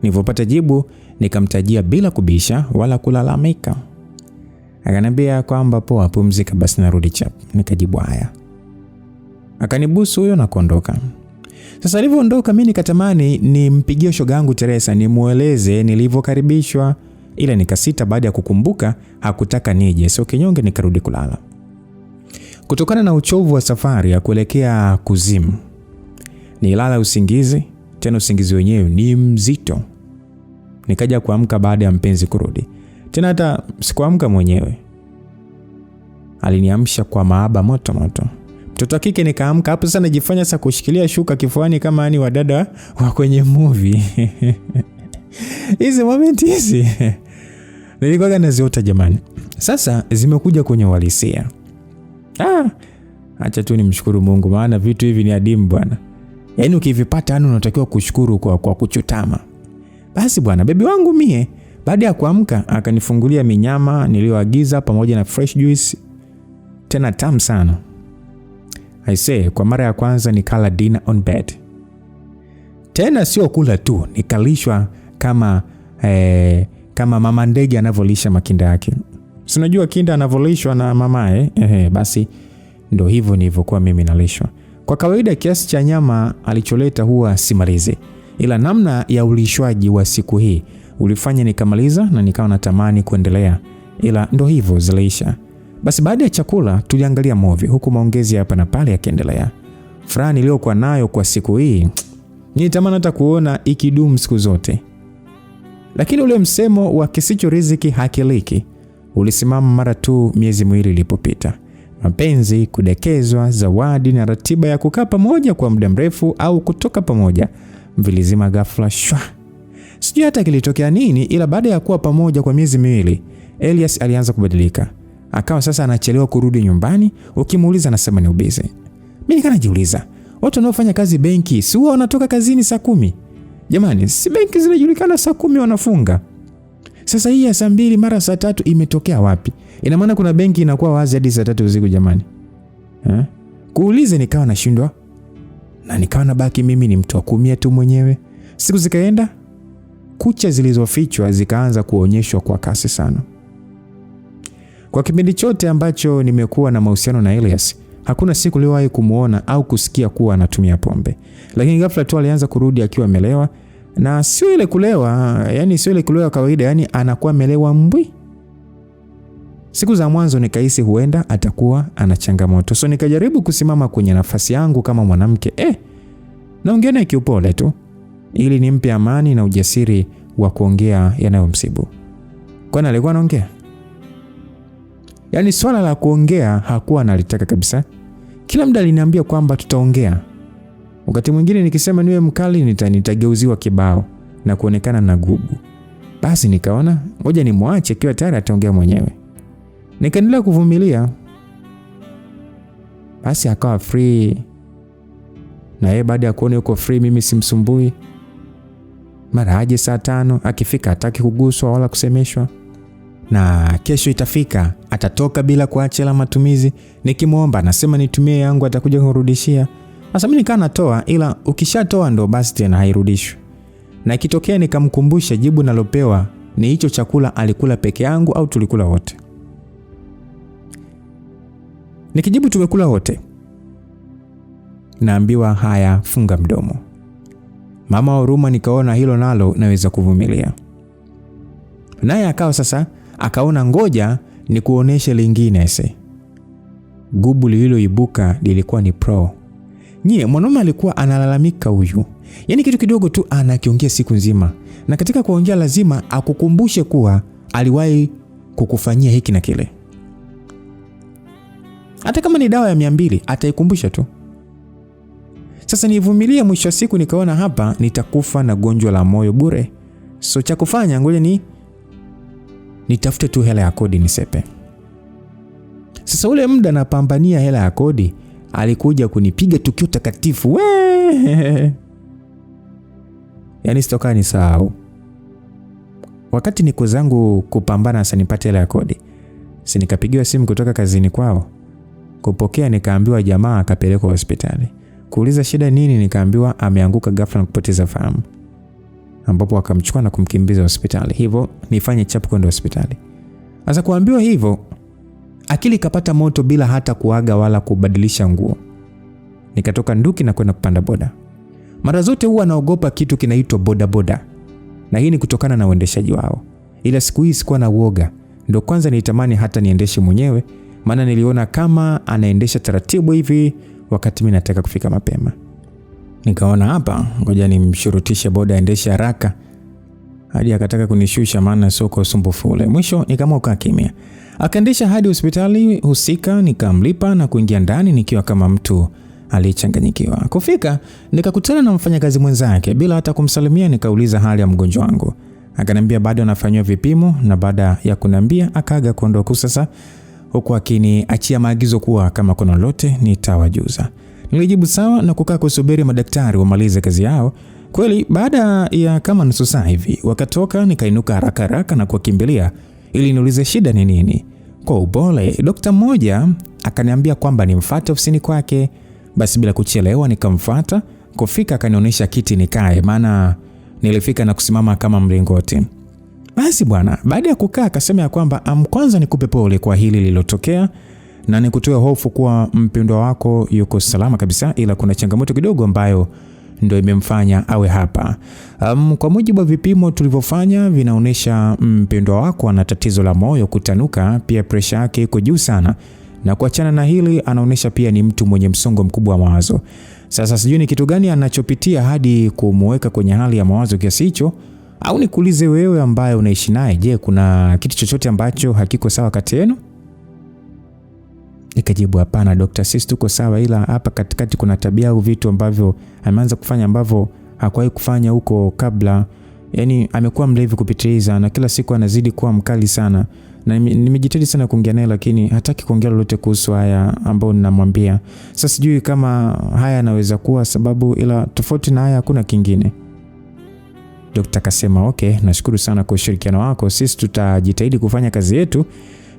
Nilipopata jibu nikamtajia bila kubisha wala kulalamika. Akaniambia kwamba poa, pumzika basi narudi chap. Nikajibu haya. Akanibusu huyo na kuondoka. Sasa alivyoondoka mimi nikatamani nimpigie shoga yangu Teresa nimueleze nilivyokaribishwa, ila nikasita baada ya kukumbuka hakutaka nije, so kinyonge nikarudi kulala. Kutokana na uchovu wa safari ya kuelekea kuzimu, nilala usingizi, tena usingizi wenyewe ni mzito. Nikaja kuamka baada ya mpenzi kurudi. Tena hata sikuamka mwenyewe. Aliniamsha kwa mahaba moto moto. Mtoto kike nikaamka hapo sasa najifanya sasa kushikilia shuka kifuani kama ni wadada wa kwenye movie. Hizi moment hizi nilikuwa naziota jamani. Sasa zimekuja kwenye uhalisia. Acha tu nimshukuru Mungu maana vitu hivi ni adimu bwana. Yaani ukivipata yani unatakiwa kushukuru kwa kuchutama. Basi bwana bebi wangu mie baada ya kuamka akanifungulia minyama niliyoagiza pamoja na fresh juice tena tamu sana. I say kwa mara ya kwanza nikala dinner on bed. Tena sio kula tu, nikalishwa kama kama mama ndege anavolisha makinda yake. Si unajua kinda anavolishwa na mamae? Basi ndo hivyo nilivyokuwa mimi nalishwa. Kwa kawaida kiasi cha nyama alicholeta huwa simalizi, ila namna ya ulishwaji wa siku hii ulifanya nikamaliza na nikawa natamani kuendelea, ila ndo hivyo zilisha. Basi baada ya chakula tuliangalia movie huku maongezi hapa na pale yakiendelea. Furaha niliyokuwa nayo kwa siku hii nilitamani hata kuona ikidumu siku zote. Lakini ule msemo wa kisicho riziki hakiliki ulisimama mara tu miezi miwili ilipopita. Mapenzi, kudekezwa, zawadi na ratiba ya kukaa pamoja kwa muda mrefu au kutoka pamoja vilizima ghafla shwa. Sijui hata kilitokea nini, ila baada ya kuwa pamoja kwa miezi miwili, Elias alianza kubadilika. Akawa sasa anachelewa kurudi nyumbani, ukimuuliza anasema ni ubize. Mimi nikanajiuliza, watu wanaofanya kazi benki si huwa wanatoka kazini saa 10? Jamani, si benki zinajulikana saa 10 wanafunga? Sasa hii ya saa 2 mara saa 3 imetokea wapi? Ina maana kuna benki inakuwa wazi hadi saa 3 usiku jamani. Kuulize nikawa nashindwa na nikawa nabaki mimi ni mtu wa kumia tu mwenyewe. Siku zikaenda, kucha zilizofichwa zikaanza kuonyeshwa kwa kasi sana. Kwa kipindi chote ambacho nimekuwa na mahusiano na Elias, hakuna siku niliwahi kumuona au kusikia kuwa anatumia pombe. Lakini ghafla tu alianza kurudi akiwa amelewa, na sio ile kulewa, yani sio ile kulewa kawaida, yani anakuwa amelewa mbwi. Siku za mwanzo nikahisi huenda atakuwa ana changamoto. So nikajaribu kusimama kwenye nafasi yangu kama mwanamke. Naongea naye kiupole tu ili nimpe amani na ujasiri wa kuongea yanayomsibu. Kwani alikuwa anaongea? Yani swala la kuongea hakuwa analitaka kabisa. Kila muda aliniambia kwamba tutaongea. Wakati mwingine nikisema niwe mkali nitageuziwa kibao na kuonekana na gubu. Basi nikaona ngoja nimwache kiwa tayari ataongea mwenyewe. Nikaendelea kuvumilia. Basi akawa free. Na yeye baada ya kuona yuko free mimi simsumbui. Mara aje saa 5, akifika hataki kuguswa wala kusemeshwa. Na kesho itafika atatoka bila kuachela matumizi. Nikimuomba anasema nitumie yangu atakuja kurudishia. Sasa mimi nikaa natoa, ila ukishatoa ndo basi tena hairudishwi. Na ikitokea nikamkumbusha jibu nalopewa ni hicho chakula alikula peke yangu au tulikula wote. Nikijibu tumekula wote, naambiwa haya funga mdomo. Mama wa huruma nikaona hilo nalo naweza kuvumilia. Naye akawa sasa akaona ngoja ni kuoneshe lingine ese. Gubu lililoibuka lilikuwa ni pro. Mwanaume alikuwa analalamika huyu. Yani kitu kidogo tu anakiongea siku nzima. Na katika kuongea lazima akukumbushe kuwa aliwahi kukufanyia hiki na kile. Hata kama ni dawa ya 200 ataikumbusha tu. Sasa nivumilia, mwisho wa siku nikaona hapa nitakufa na gonjwa la moyo bure. So cha kufanya ngoja nitafute tu hela ya kodi nisepe. Sasa ule muda napambania hela ya kodi alikuja kunipiga tukio takatifu. Yani sitoka nisahau. Wakati niko zangu kupambana sasa nipate hela ya kodi, si nikapigiwa simu kutoka kazini kwao. Kupokea nikaambiwa jamaa akapelekwa hospitali. Kuuliza shida nini, nikaambiwa ameanguka ghafla na kupoteza fahamu. Ambapo akamchukua na kumkimbiza hospitali. Hivyo nifanye chapu kwenda hospitali. Sasa kuambiwa hivyo, akili kapata moto bila hata kuaga wala kubadilisha nguo. Nikatoka nduki na kwenda kupanda boda. Mara zote huwa naogopa kitu kinaitwa boda boda. Na hii ni kutokana na uendeshaji wao. Ila siku hii sikuwa na uoga. Ndio kwanza nilitamani hata niendeshe mwenyewe, maana niliona kama anaendesha taratibu hivi wakati mimi nataka kufika mapema. Nikaona hapa ngoja nimshurutishe boda aendeshe haraka. Hadi akataka kunishusha maana soko usumbufu ule. Mwisho nikaamua kukaa kimya. Akaendesha hadi hospitali husika, nikamlipa na kuingia ndani nikiwa kama mtu aliyechanganyikiwa. Kufika nikakutana na mfanyakazi mwenzake, bila hata kumsalimia nikauliza hali ya mgonjwa wangu. Akaniambia bado anafanywa vipimo, na baada ya kuniambia akaaga kuondoka. Sasa huku akiniachia maagizo kuwa kama kuna lolote nitawajuza. Nilijibu sawa na kukaa kusubiri madaktari wamalize kazi yao. Kweli baada ya kama nusu saa hivi wakatoka, nikainuka haraka na kukimbilia ili niulize shida ni nini. Kwa upole daktari mmoja akaniambia kwamba nimfuate ofisini kwake. Basi bila kuchelewa nikamfuata. Kufika akanionyesha kiti nikae, maana nilifika na kusimama kama mlingoti. Basi bwana, baada ya kukaa akasema ya kwamba kwanza nikupe pole kwa hili lililotokea na nikutoe hofu kuwa mpendwa wako yuko salama kabisa, ila kuna changamoto kidogo ambayo ndio imemfanya awe hapa. Kwa mujibu wa vipimo tulivyofanya vinaonyesha mpendwa wako ana tatizo la moyo kutanuka, pia pressure yake iko juu sana, na kuachana na hili anaonyesha pia ni mtu mwenye msongo mkubwa wa mawazo. Sasa sijui ni kitu gani anachopitia hadi kumweka kwenye hali ya mawazo kiasi hicho, au nikuulize wewe ambaye unaishi naye, je, kuna kitu chochote ambacho hakiko sawa kati yenu? Nikajibu hapana daktari, sisi tuko sawa, ila hapa katikati kuna tabia au vitu ambavyo ameanza kufanya ambavyo hakuwahi kufanya huko kabla. Yaani amekuwa mlevi kupitiliza na kila siku anazidi kuwa mkali sana. Na nimejitahidi sana kuongea naye lakini hataki kuongea lolote kuhusu haya ambao ninamwambia. Sasa sijui kama haya yanaweza kuwa sababu, ila tofauti na haya hakuna kingine. Daktari akasema okay, nashukuru sana kwa ushirikiano wako. Sisi tutajitahidi kufanya kazi yetu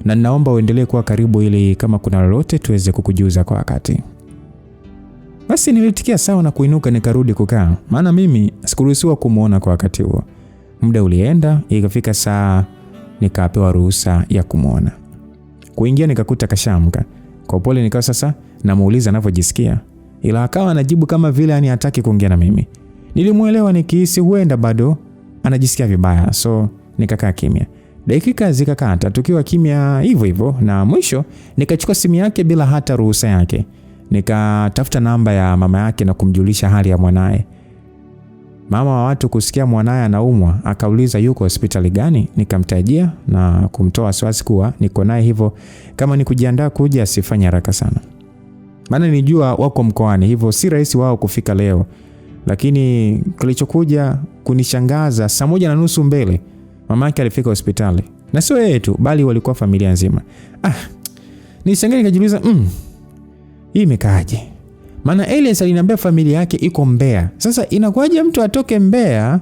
na naomba uendelee kuwa karibu ili kama kuna lolote tuweze kukujuza kwa wakati. Basi nilitikia sawa na kuinuka nikarudi kukaa. Maana mimi sikuruhusiwa kumuona kwa wakati huo. Muda ulienda, ikafika saa nikapewa ruhusa ya kumuona. Kuingia nikakuta kashamka. Kwa upole nikawa sasa namuuliza anavyojisikia. Ila akawa anajibu kama vile yani hataki kuongea na mimi. Nilimuelewa nikihisi huenda bado anajisikia vibaya. So nikakaa kimya. Dakika zikakata tukiwa kimya hivyo hivyo, na mwisho nikachukua simu yake bila hata ruhusa yake. Nikatafuta namba ya mama yake na kumjulisha hali ya mwanae. Mama wa watu kusikia mwanae anaumwa akauliza yuko hospitali gani, nikamtajia na kumtoa wasiwasi kuwa niko naye, hivyo kama ni kujiandaa kuja asifanye haraka sana. Maana nilijua wako mkoani, hivyo si rahisi wao kufika leo. Lakini kilichokuja kunishangaza, saa 1:30 mbele mama yake alifika hospitali. Na sio yeye tu, bali walikuwa familia nzima. Nishangaa nikajiuliza, hii imekaaje? Maana Elias aliniambia familia yake iko Mbeya. Sasa inakuwaje mtu atoke Mbeya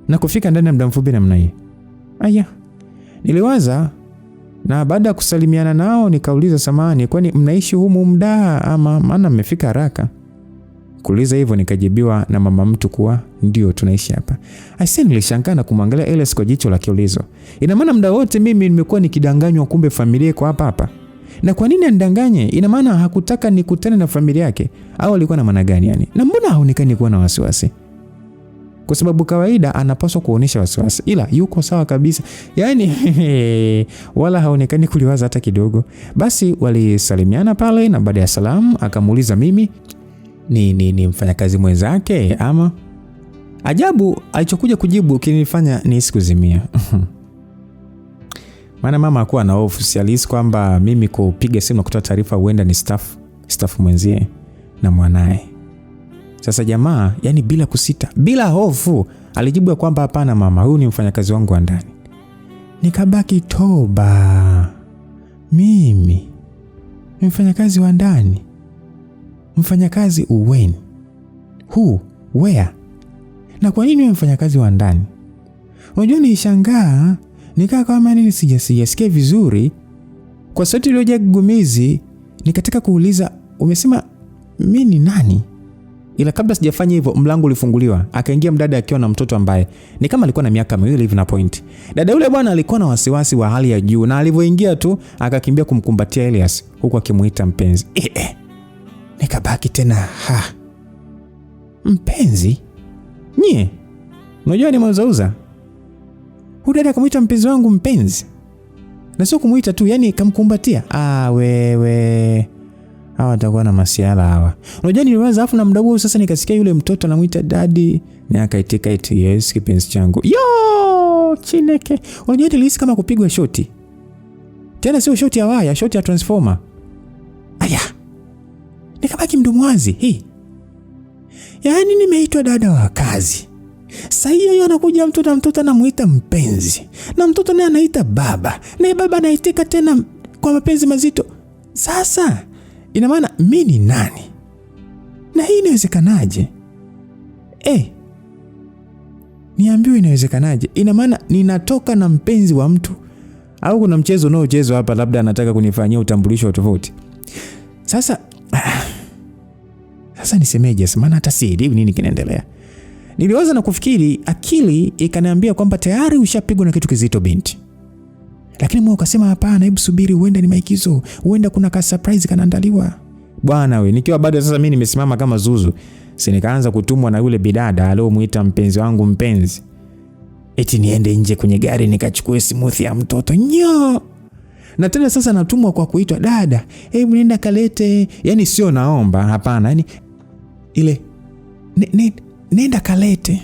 na kufika ndani ya muda mfupi namna hii? Niliwaza, na baada ya kusalimiana nao nikauliza, samahani, kwani mnaishi humu mdaa ama maana mmefika haraka? Kuuliza hivyo nikajibiwa na mama mtu kuwa ndio tunaishi hapa. Aisee, nilishangaa na kumwangalia Elias kwa jicho la kiulizo. Ina maana muda wote mimi nimekuwa nikidanganywa kumbe familia iko hapa? Na kwa nini anidanganye? Ina maana hakutaka nikutane na familia yake au alikuwa na maana gani yani? Na mbona haonekani kuwa na wasiwasi? Kwa sababu kawaida anapaswa kuonesha wasiwasi, ila yuko sawa kabisa. Yaani wala haonekani kuliwaza hata kidogo. Basi walisalimiana pale na baada ya salamu akamuuliza mimi ni mfanyakazi mwenzake ama? Ajabu alichokuja kujibu kinifanya nisikuzimia. Maana mama hakuwa na hofu, si alihisi kwamba mimi kupiga simu na kutoa taarifa huenda ni staff mwenzie na mwanae. Sasa jamaa yani bila kusita, bila hofu alijibu kwamba hapana mama, huyu ni mfanyakazi wangu wa ndani. Nikabaki toba. Mimi mfanyakazi wa ndani? Mfanyakazi uweni? Where? Na kwa nini mfanyakazi wa ndani? Unajua nishangaa, nikaa kama nini sijasikia vizuri. Kwa sauti iliyojaa gugumizi nikataka kuuliza, umesema mimi ni nani? Ila kabla sijafanya hivyo mlango ulifunguliwa, akaingia mdada akiwa na mtoto ambaye ni kama alikuwa na miaka 2 hivi na point. Dada yule bwana alikuwa na wasiwasi wa hali ya juu, na alivyoingia tu akakimbia kumkumbatia Elias huku akimuita mpenzi. Nikabaki tena mpenzi? Nye, unajua ni mauzauza? Huyu dada kumuita mpenzi wangu mpenzi? Na sio kumuita tu, yani kamkumbatia. Wewe. Hawa watakuwa na masiala hawa. Unajua niliwaza afu na muda huo sasa nikasikia yule mtoto anamuita daddy, na akaitika eti yes kipenzi changu. Yo, Chineke. Unajua nilihisi kama kupigwa shoti. Tena sio shoti ya waya, shoti ya transformer. Nikabaki mdomo wazi. Yaani nimeitwa dada wa kazi. Sasa hiyo anakuja mtoto anamuita mpenzi. Na mtoto naye anaita baba. Na baba anaitika tena kwa mapenzi mazito. Sasa ina maana mimi ni nani? Na hii inawezekanaje? Niambiwe inawezekanaje? Ina maana ninatoka na mpenzi wa mtu au kuna mchezo unaochezwa hapa, labda anataka kunifanyia utambulisho tofauti. Sasa nisemeje? Maana hata sielewi nini kinaendelea. Niliwaza na kufikiri, akili ikaniambia kwamba tayari ushapigwa na kitu kizito binti. Lakini moyo ukasema hapana, hebu subiri, huenda ni maigizo, huenda kuna ka surprise kanaandaliwa. Bwana we, nikiwa bado sasa mimi nimesimama kama zuzu, si nikaanza kutumwa na yule bidada aliomuita mpenzi wangu mpenzi. Eti niende nje kwenye gari nikachukue smoothie ya mtoto. Nyo. Na tena sasa natumwa kwa kuitwa dada, hebu nenda kalete, yani sio naomba, hapana, yani ile nenda kalete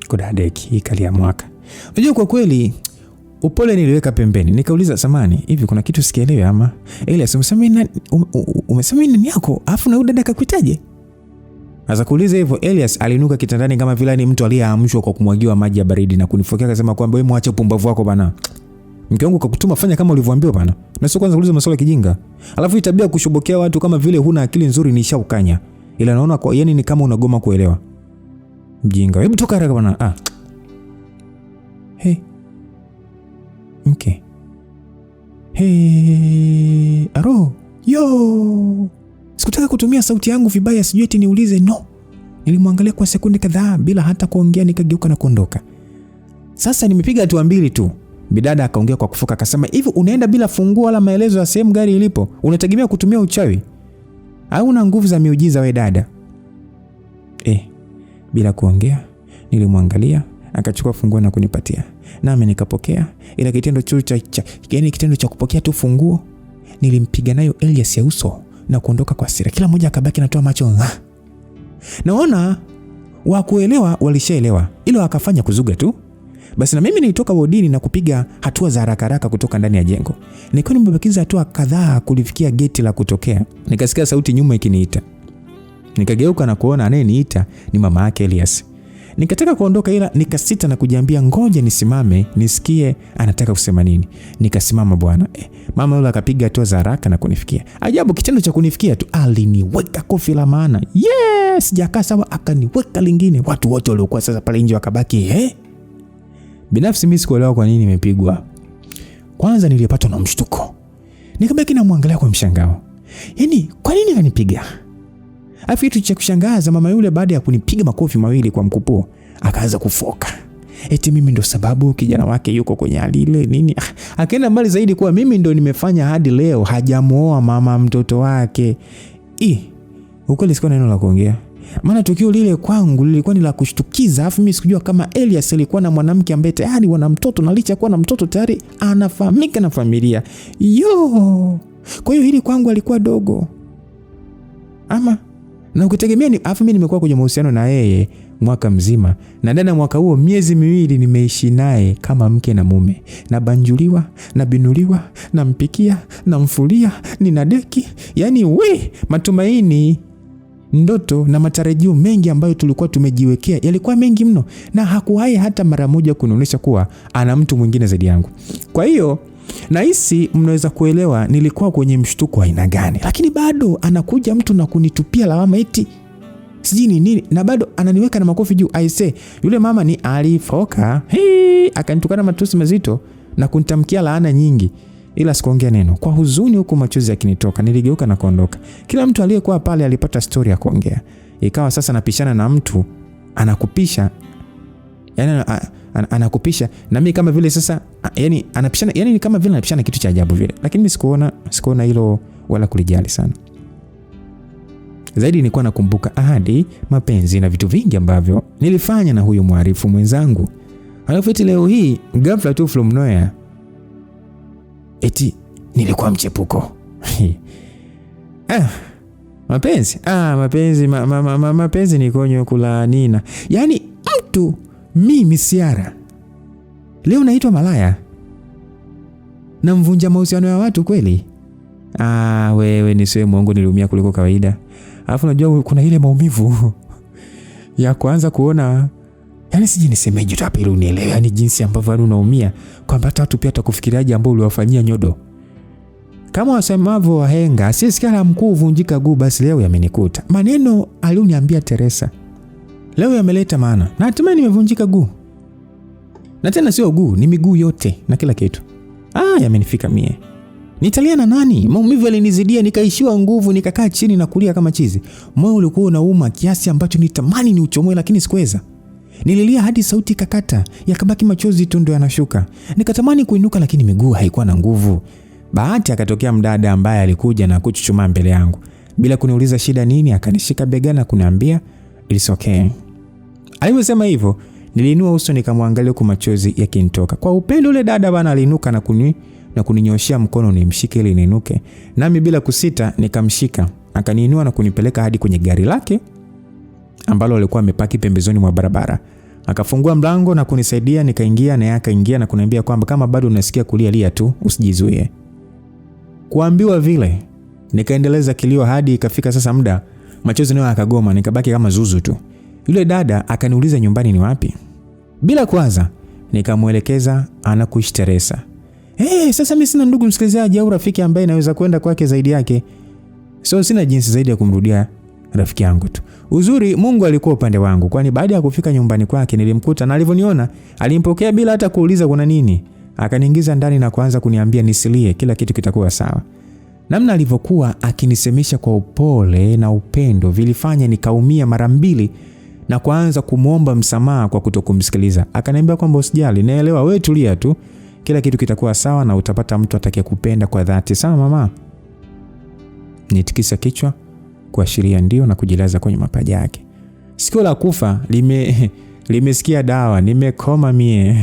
kudadeki ikali ya mwaka. Unajua kwa kweli upole niliweka pembeni, nikauliza samani, hivi kuna kitu sikielewi ama? Ile umesema nini yako afu na dada kakuitaje? Sasa kuuliza hivyo, Elias alinuka kitandani kama vile ni mtu aliyeamshwa kwa kumwagiwa maji ya baridi na kunifokea akasema kwamba wewe muache upumbavu wako bana. Mke wangu kakutuma fanya kama ulivyoambiwa bana. Na sio kwanza kuuliza maswali kijinga. Alafu itabia kushobokea watu kama vile huna akili nzuri nishaukanya. Ila naona kwa yani ni kama unagoma kuelewa. Mjinga. Hebu toka haraka bana. Hey. Mke. Hey. Aro. Yo. Sikutaka kutumia sauti yangu vibaya, sijui eti niulize no. Nilimwangalia kwa sekunde kadhaa bila hata kuongea, nikageuka na kuondoka. Sasa nimepiga hatua mbili tu. Bidada akaongea kwa kufoka akasema, "Hivi unaenda bila funguo wala maelezo ya sehemu gari ilipo? Unategemea kutumia uchawi? Au una nguvu za miujiza we dada?" Bila kuongea nilimwangalia, akachukua funguo na kunipatia. Nami nikapokea. Ila kitendo cha kupokea tu funguo, nilimpiga nayo Elias ya uso na kuondoka kwa hasira. Kila mmoja akabaki natoa macho. Naona wa kuelewa walishaelewa, ila akafanya kuzuga tu. Basi na mimi nilitoka wodini na kupiga hatua za haraka kutoka ndani ya jengo. Nilikuwa nimebakiza hatua kadhaa kulifikia geti la kutokea. Nikasikia sauti nyuma ikiniita. Nikageuka na kuona anayeniita ni mama yake Elias. Nikataka kuondoka ila nikasita na kujiambia ngoja nisimame nisikie anataka kusema nini. Nikasimama bwana. Mama yule akapiga hatua za haraka na kunifikia. Ajabu, kitendo cha kunifikia tu aliniweka kofi la maana. Yes, sijakaa sawa akaniweka lingine. Watu wote waliokuwa sasa pale nje wakabaki Binafsi mimi sikuelewa kwa nini nimepigwa. Kwanza nilipatwa na mshtuko. Nikabaki namwangalia kwa mshangao. Yaani kwa nini kanipiga? Afu kitu cha kushangaza, mama yule baada ya kunipiga makofi mawili kwa mkupuo akaanza kufoka. Eti mimi ndo sababu kijana wake yuko kwenye hali ile nini? Akaenda mbali zaidi kuwa mimi ndo nimefanya hadi leo hajamuoa mama mtoto wake. Ukweli sikuwa na neno la kuongea. Maana tukio lile kwangu lilikuwa ni la kushtukiza. Afu mimi sikujua kama Elias alikuwa na mwanamke ambaye tayari wana mtoto, na licha kuwa na mtoto tayari anafahamika na familia. Kwa hiyo hili kwangu alikuwa dogo. Ama na ukitegemea ni afu mimi nimekuwa kwenye mahusiano na yeye mwaka mzima, na ndani ya mwaka huo miezi miwili nimeishi naye kama mke na mume. Na banjuliwa, na binuliwa, na mpikia, na mfulia, ninadeki. Yaani matumaini, ndoto na matarajio mengi ambayo tulikuwa tumejiwekea yalikuwa mengi mno, na hakuwahi hata mara moja kunionyesha kuwa ana mtu mwingine zaidi yangu. Kwa hiyo nahisi mnaweza kuelewa nilikuwa kwenye mshtuko wa aina gani. Lakini bado anakuja mtu na kunitupia lawama eti sijui nini, na bado ananiweka na makofi juu. Yule mama ni alifoka. Akanitukana matusi mazito na kunitamkia laana nyingi, ila sikuongea neno. Kwa huzuni huku machozi yakinitoka, niligeuka na kuondoka. Kila mtu aliyekuwa pale alipata story ya kuongea. Ikawa sasa napishana na mtu anakupisha, yani anakupisha na mimi kama vile sasa yani anapishana, yani ni kama vile anapishana kitu cha ajabu vile. Lakini mimi sikuona hilo wala kulijali sana. Zaidi nilikuwa nakumbuka ahadi, mapenzi na vitu vingi ambavyo nilifanya na huyo mwarifu mwenzangu. Alafu eti leo hii ghafla tu from nowhere eti nilikuwa mchepuko. Mapenzi ni konyo kula nina. Yaani mtu mimi Siara leo naitwa malaya na mvunja mahusiano ya watu kweli? Wewe nisiwe mwongo, niliumia kuliko kawaida. Alafu unajua kuna ile maumivu ya kuanza kuona, yani siji nisemeje tu hapa ili unielewe, yani jinsi ambavyo unaumia kwamba watu pia watakufikiriaje ambao uliwafanyia nyodo. Kama wasemavyo wahenga, asiyesikia la mkuu huvunjika guu. Basi leo yamenikuta. Maneno alioniambia Teresa leo yameleta maana, na hatimaye nimevunjika guu. Na tena sio guu, ni miguu yote na kila kitu. Yamenifika mie. Nitalia na nani? Maumivu yalinizidia, nikaishiwa nguvu, nikakaa chini na kulia kama chizi. Moyo ulikuwa unauma kiasi ambacho nitamani ni uchomoe, lakini sikuweza. Nililia hadi sauti ikakata, yakabaki machozi tu ndo yanashuka. Nikatamani kuinuka lakini miguu haikuwa na nguvu. Bahati akatokea mdada ambaye alikuja na kuchuchumaa mbele yangu. Bila kuniuliza shida nini, akanishika begani na kuniambia it's okay. Aliposema hivyo, niliinua uso nikamwangalia kwa machozi yakinitoka. Kwa upendo ule dada bana aliinuka na kuninyoshia mkono nimshike ili niinuke. Nami bila kusita nikamshika. Akaniinua na kunipeleka hadi kwenye gari lake ambalo alikuwa amepaki pembezoni mwa barabara. Akafungua mlango na kunisaidia, nikaingia na yeye akaingia na kuniambia kwamba kama bado unasikia kulia lia tu, usijizuie. Kuambiwa vile, nikaendeleza kilio hadi ikafika sasa muda machozi nayo akagoma, nikabaki kama zuzu tu. Yule dada akaniuliza nyumbani ni wapi. Bila kwanza nikamuelekeza anakuishi Teresa. Sasa mimi sina ndugu msikilizaji au rafiki ambaye naweza kwenda kwake zaidi yake. So sina jinsi zaidi ya kumrudia rafiki yangu tu. Uzuri Mungu alikuwa upande wangu, kwani baada ya kufika nyumbani kwake nilimkuta na alivyoniona alimpokea bila hata kuuliza kuna nini. Akaniingiza ndani na kuanza kuniambia nisilie, kila kitu kitakuwa sawa. Namna alivyokuwa akinisemesha kwa upole na upendo vilifanya nikaumia mara mbili na kuanza kumuomba msamaha kwa kutokumsikiliza. Akaniambia kwamba usijali, naelewa, wewe tulia tu, kila kitu kitakuwa sawa na utapata mtu atakayekupenda kwa dhati. Sawa mama? Nitikisa kichwa kuashiria ndio na kujilaza kwenye mapaja yake. Sikio la kufa limesikia dawa, nimekoma mie.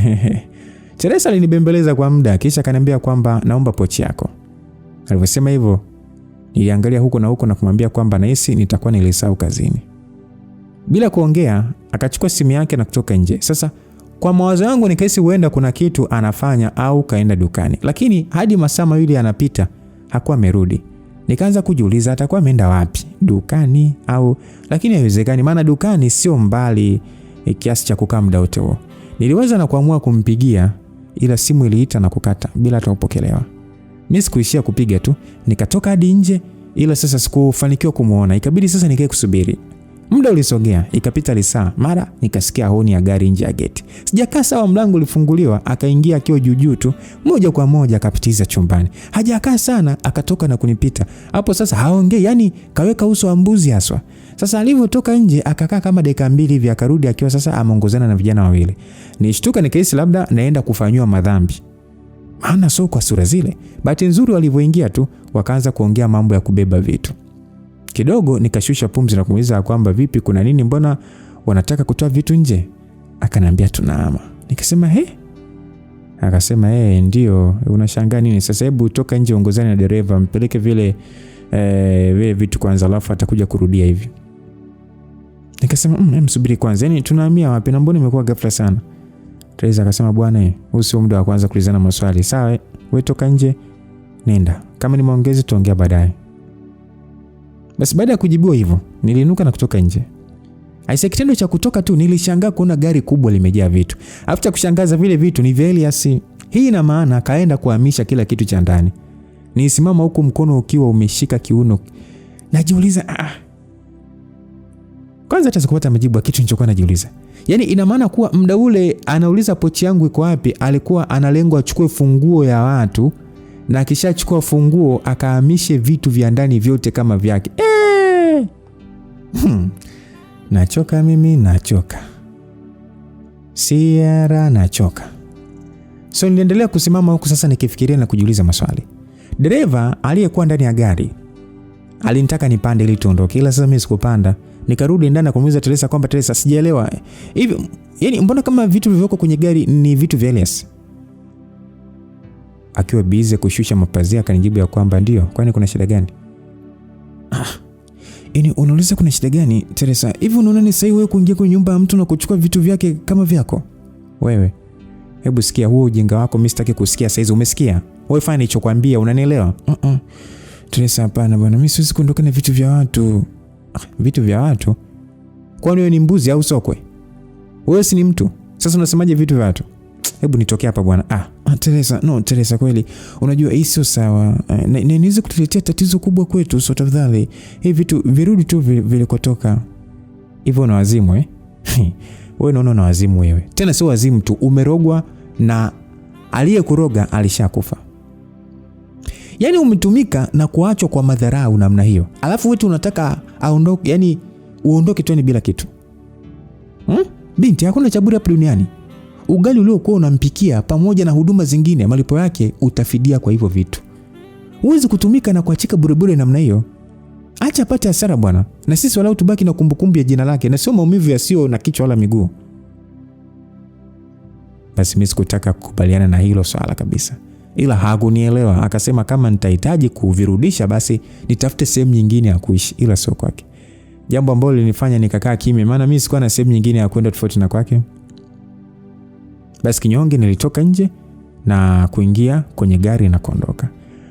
Teresa alinibembeleza kwa muda kisha akaniambia kwamba naomba pochi yako. Alivyosema hivyo, niliangalia huko na kumwambia kwamba nahisi nitakuwa nilisahau kazini. Bila kuongea, akachukua simu yake na kutoka nje. Sasa kwa mawazo yangu nikahisi huenda kuna kitu anafanya au kaenda dukani. Lakini hadi masaa mawili yanapita, hakuwa amerudi. Nikaanza kujiuliza atakuwa ameenda wapi? Dukani au, lakini haiwezekani maana dukani sio mbali kiasi cha kukaa muda wote huo. Niliweza na kuamua kumpigia ila simu iliita na kukata bila hata kupokelewa. Mimi sikuishia kupiga tu, nikatoka hadi nje ila sasa sikufanikiwa kumuona. Ikabidi sasa nikae kusubiri. Muda ulisogea, ikapita lisaa, mara nikasikia honi ya gari nje ya geti. Sijakaa sawa, mlango ulifunguliwa, akaingia akiwa juu tu, moja kwa moja akapitiza chumbani. Hajakaa sana, akatoka na kunipita. Hapo sasa haongei, yani kaweka uso wa mbuzi haswa. Sasa alivyotoka nje akakaa kama dakika 2 hivi, akarudi akiwa sasa ameongozana na vijana wawili. Nishtuka nikahisi labda naenda kufanywa madhambi. Maana sio kwa sura zile. Bahati nzuri walivyoingia tu wakaanza kuongea mambo ya kubeba vitu. Kidogo nikashusha pumzi na kumuuliza kwamba vipi, kuna nini, mbona wanataka kutoa vitu nje? Akaniambia tunaama. Nikasema Akasema ndio, unashangaa nini? Sasa hebu toka nje, ongozane na dereva mpeleke vile vitu kwanza, alafu atakuja kurudia hivi. Nikasema msubiri kwanza, yani tunahamia wapi na mbona imekuwa ghafla sana? Teresa akasema bwana, huu sio muda wa kwanza kuulizana maswali. Sawa, wewe toka nje, nenda. Kama ni maongezi tuongea baadaye. Basi baada ya kujibiwa hivyo, niliinuka na kutoka nje. Aisa kitendo cha kutoka tu nilishangaa kuona gari kubwa limejaa vitu. Afuta kushangaza vile vitu ni vya Elias. Hii ina maana akaenda kuhamisha kila kitu cha ndani. Nisimama huku mkono ukiwa umeshika kiuno. Najiuliza kwanza hata sikupata majibu ya kitu nilichokuwa najiuliza. Yaani ina maana kuwa muda ule anauliza pochi yangu iko wapi, alikuwa analengwa achukue funguo ya watu na akishachukua funguo akahamishe vitu vya ndani vyote kama vyake. Nachoka mimi, nachoka. Sierra nachoka. So niliendelea kusimama huku sasa nikifikiria na kujiuliza maswali. Dereva aliyekuwa ndani ya gari alinitaka nipande ili tuondoke, ila sasa mimi sikupanda. Nikarudi ndani na kumuuliza Teresa kwamba Teresa, sijaelewa. Hivi yani mbona kama vitu vilivyoko kwenye gari ni vitu vya Elias? Akiwa busy kushusha mapazia akanijibu ya kwamba ndio. Kwani kuna shida gani? Yaani unauliza kuna shida gani Teresa? Hivi unaona ni sahihi wewe kuingia kwenye nyumba ya mtu na kuchukua vitu vyake kama vyako? Wewe hebu sikia huo ujinga wako, mimi sitaki kusikia saizi, umesikia? Wewe fanya nilichokuambia, unanielewa? Teresa, hapana bwana, mimi siwezi kuondoka na vitu vya watu. Vitu vya watu? Kwani wewe ni mbuzi au sokwe? Wewe si ni mtu. Sasa unasemaje vitu vya watu? Hebu nitoke hapa bwana. Teresa kweli. Unajua hii sio sawa. Niweze kutuletea tatizo kubwa kwetu, so tafadhali. Hivi vitu virudi tu vilikotoka. Hivyo una wazimu Wewe unaona una wazimu wewe. Tena sio wazimu tu, umerogwa na aliyekuroga alishakufa. Yaani umetumika na kuachwa kwa madharau namna hiyo. Alafu wewe unataka aondoke, yani uondoke tu bila kitu. Binti, hakuna cha bure hapa duniani. Ugali uliokuwa unampikia pamoja na huduma zingine, malipo yake utafidia kwa hivyo vitu. Huwezi kutumika na kuachika bure namna hiyo. Acha apate hasara bwana. Na sisi walau tubaki na kumbukumbu ya jina lake na sio maumivu yasio na kichwa wala miguu. Basi mimi sikutaka kukubaliana na hilo swala kabisa. Ila hakunielewa, akasema kama nitahitaji kuvirudisha basi nitafute sehemu nyingine ya kuishi, ila sio kwake. Jambo ambalo linifanya nikakaa kimya, maana mimi sikuwa na sehemu nyingine ya kwenda tofauti na kwake. Basi kinyonge nilitoka nje na kuingia kwenye gari na kuondoka.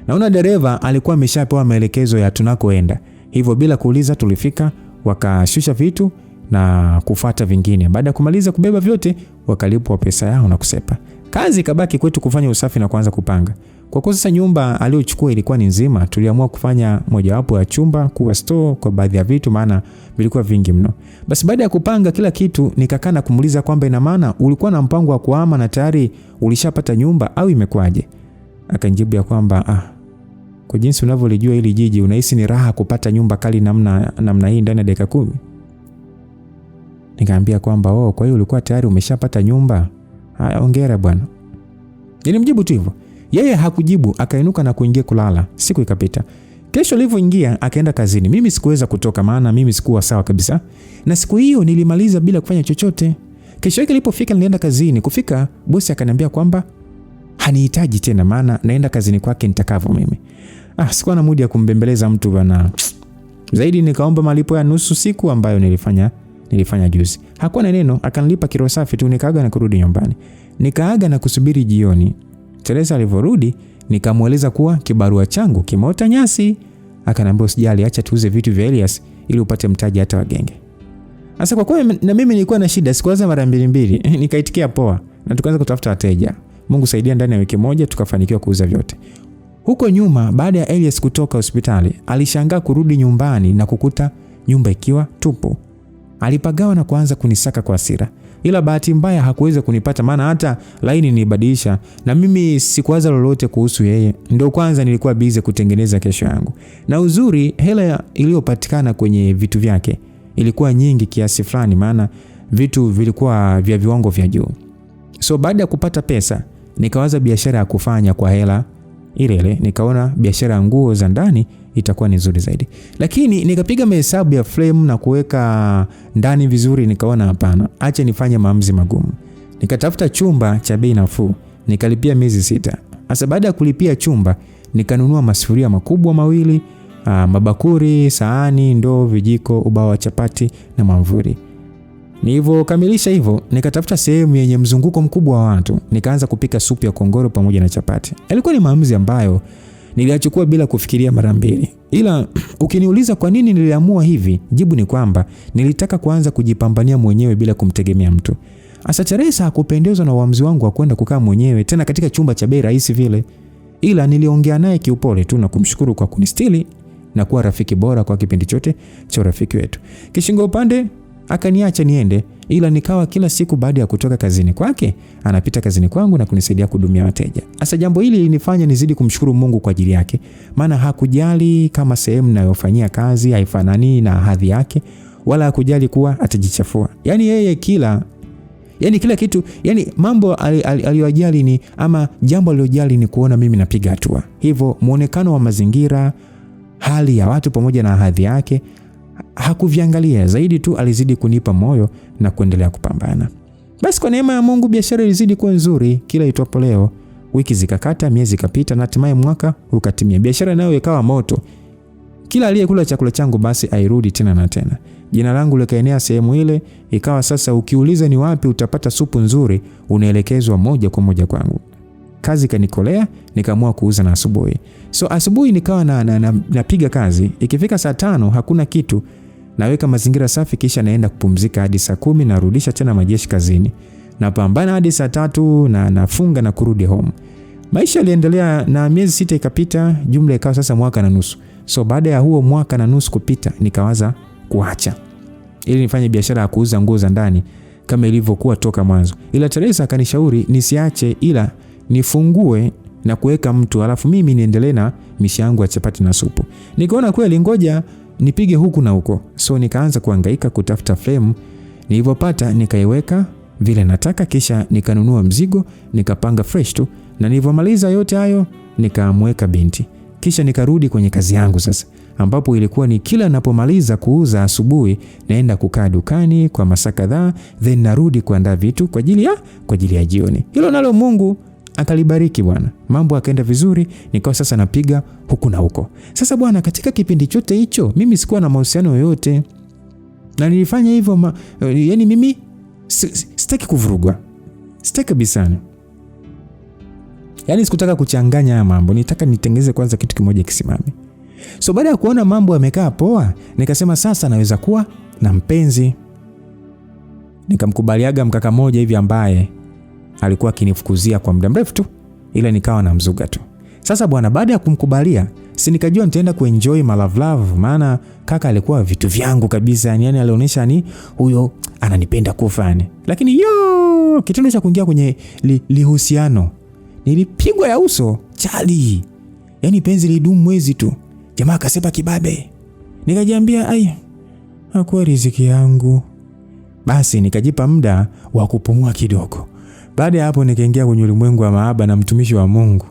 Naona dereva alikuwa ameshapewa maelekezo ya tunakoenda. Hivyo bila kuuliza tulifika, wakashusha vitu na kufuata vingine. Baada ya kumaliza kubeba vyote, wakalipwa pesa yao na kusepa. Kazi kabaki kwetu kufanya usafi na kuanza kupanga. Kwa kuwa sasa nyumba aliyochukua ilikuwa ni nzima, tuliamua kufanya mojawapo ya chumba kuwa store kwa baadhi ya vitu, maana vilikuwa vingi mno. Basi baada ya kupanga kila kitu, nikakaa na kumuuliza kwamba ina maana ulikuwa na mpango wa kuhama na tayari ulishapata nyumba au imekwaje? Akanijibu ya kwamba kwa jinsi unavyolijua hili jiji, unahisi ni raha kupata nyumba kali namna hii ndani ya dakika 10? Nikamwambia kwamba kwa hiyo ulikuwa tayari umeshapata nyumba. Haya, hongera bwana. Nilimjibu tu hivyo. Yeye hakujibu, akainuka na kuingia kulala. Siku ikapita. Kesho alivyoingia akaenda kazini. Mimi sikuweza kutoka, maana mimi sikuwa sawa kabisa. Na siku hiyo nilimaliza bila kufanya chochote. Kesho yake ilipofika nilienda kazini. Kufika bosi akaniambia kwamba hanihitaji tena, maana naenda kazini kwake nitakavyo mimi. Sikuwa na muda ya kumbembeleza mtu bwana. Zaidi nikaomba malipo ya nusu siku ambayo nilifanya juzi. Hakuwa na neno, akanilipa kilo safi tu, nikaaga na kurudi nyumbani. Nikaaga na kusubiri jioni. Teresa alivyorudi, nikamueleza kuwa kibarua changu kimeota nyasi. Akaniambia usijali, acha tuuze vitu vya Elias ili upate mtaji hata wa genge. Sasa kwa kweli na mimi nilikuwa na shida, sikuwaza mara mbili. Nikaitikia poa na tukaanza kutafuta wateja. Mungu saidia, ndani ya wiki moja tukafanikiwa kuuza vyote. Huko nyuma, baada ya Elias kutoka hospitali, alishangaa kurudi nyumbani na kukuta nyumba ikiwa tupu. Alipagawa na kuanza kunisaka kwa hasira. Ila bahati mbaya hakuweza kunipata, maana hata laini nilibadilisha na mimi sikuwaza lolote kuhusu yeye. Ndio kwanza nilikuwa busy kutengeneza kesho yangu. Na uzuri, hela iliyopatikana kwenye vitu vyake ilikuwa nyingi kiasi fulani, maana vitu vilikuwa vya viwango vya juu. So baada ya kupata pesa, nikawaza biashara ya kufanya kwa hela ile. Nikaona biashara ya nguo za ndani itakuwa ni nzuri zaidi. Lakini nikapiga mahesabu ya frame na kuweka ndani vizuri, nikaona hapana, acha nifanye maamuzi magumu. Nikatafuta chumba cha bei nafuu, nikalipia miezi 6. Sasa baada ya kulipia chumba, nikanunua masufuria makubwa 2, mabakuri, sahani, ndoo, vijiko, ubao wa chapati na mamvuri. Nilivyokamilisha hivyo, nikatafuta sehemu yenye mzunguko mkubwa wa watu, nikaanza kupika supu ya kongoro pamoja na chapati. Ilikuwa ni maamuzi ambayo niliachukua bila kufikiria mara mbili. Ila ukiniuliza kwa nini niliamua hivi, jibu ni kwamba nilitaka kuanza kujipambania mwenyewe bila kumtegemea mtu. Asa Teresa hakupendezwa na uamuzi wangu wa kwenda kukaa mwenyewe tena katika chumba cha bei rahisi vile. Ila niliongea naye kiupole tu na kumshukuru kwa kunistili na kuwa rafiki bora kwa kipindi chote cha urafiki wetu. Kishingo upande akaniacha niende, ila nikawa kila siku baada ya kutoka kazini kwake anapita kazini kwangu na kunisaidia kuhudumia wateja. Asa jambo hili linifanya nizidi kumshukuru Mungu kwa ajili yake, maana hakujali kama sehemu ninayofanyia kazi haifanani na hadhi yake, wala hakujali kuwa atajichafua. Yani yeye kila kitu, mambo aliyojali ni jambo aliyojali ni kuona mimi napiga hatua. Hivyo muonekano wa mazingira, hali ya watu pamoja na hadhi yake hakuviangalia, zaidi tu alizidi kunipa moyo na kuendelea kupambana. Basi kwa neema ya Mungu biashara ilizidi kuwa nzuri kila itwapo leo. Wiki zikakata, miezi ikapita na hatimaye mwaka ukatimia. Biashara nayo ikawa moto. Kila aliyekula chakula changu basi airudi tena na tena. Jina langu likaenea sehemu ile, ikawa sasa ukiuliza ni wapi utapata supu nzuri, unaelekezwa moja kwa moja kwangu. Kazi kanikolea, nikaamua kuuza na asubuhi. So asubuhi nikawa napiga kazi, ikifika saa 5 hakuna kitu, naweka mazingira safi kisha naenda kupumzika hadi saa 10 narudisha tena majeshi kazini. Napambana hadi saa 3 na nafunga na kurudi home. Maisha yaliendelea na miezi 6 ikapita, jumla ikawa sasa mwaka na nusu. So baada ya huo mwaka na nusu kupita, nikawaza kuacha ili nifanye biashara ya kuuza nguo za ndani kama ilivyokuwa toka mwanzo. Ila Teresa akanishauri nisiache, ila nifungue na kuweka mtu, alafu mimi niendelee na misha yangu ya chapati na supu. Nikaona kweli ngoja nipige huku na huko. So nikaanza kuhangaika kutafuta frame. Nilipopata nikaiweka vile nataka, kisha nikanunua mzigo, nikapanga fresh tu, na nilipomaliza yote hayo nikamweka binti. Kisha nikarudi kwenye kazi yangu sasa, ambapo ilikuwa ni kila ninapomaliza kuuza asubuhi naenda kukaa dukani kwa masaa kadhaa, then narudi kuandaa vitu kwa ajili ya jioni. Hilo nalo Mungu akalibariki bwana. Mambo yakaenda vizuri, nikawa sasa napiga huku na huko. Sasa bwana, katika kipindi chote hicho mimi sikuwa na mahusiano yoyote. Na nilifanya hivyo yani mimi sitaki kuvurugwa. Sitaki kabisa. Yani sikutaka kuchanganya haya mambo. Nitaka nitengeze kwanza kitu kimoja kisimame. So baada ya kuona mambo yamekaa poa, nikasema sasa naweza kuwa na mpenzi. Nikamkubaliaga mkaka mmoja hivi ambaye alikuwa akinifukuzia kwa muda mrefu tu, ila nikawa na mzuga tu. Sasa bwana, baada ya kumkubalia, si nikajua nitaenda kuenjoy my love, maana kaka alikuwa vitu vyangu kabisa, yani alionyesha ni huyo ananipenda kufani. Lakini kitendo cha kuingia kwenye lihusiano, nilipigwa ya uso chali. Yani penzi lidumu mwezi tu, jamaa akasema kibabe. Nikajiambia hakuwa riziki yangu. Basi nikajipa muda wa kupumua kidogo. Baada ya hapo nikaingia kwenye ulimwengu wa mahaba na mtumishi wa Mungu.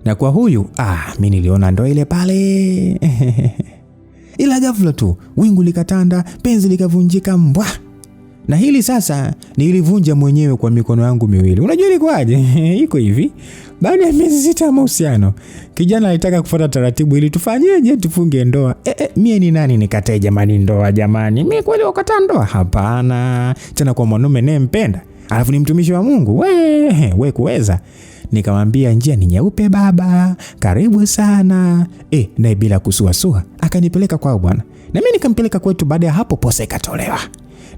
Na kwa huyu mimi niliona ndo ile pale. Ila ghafla tu wingu likatanda, penzi likavunjika mbwa. Na hili sasa nilivunja mwenyewe kwa mikono yangu miwili. Unajua ilikuwaje? Iko hivi. Baada ya miezi 6 ya mahusiano, kijana alitaka kufuata taratibu ili tufanyeje, tufunge ndoa. Mimi ni nani nikatae jamani ndoa jamani? Mimi kweli ukata ndoa? Hapana. Tena kwa mwanaume nayempenda. Alafu ni mtumishi wa Mungu. We kuweza. Nikamwambia njia ni nyeupe baba, karibu sana. Naye bila kusuasua akanipeleka kwao bwana. Na mimi nikampeleka kwetu. Baada ya hapo posa ikatolewa.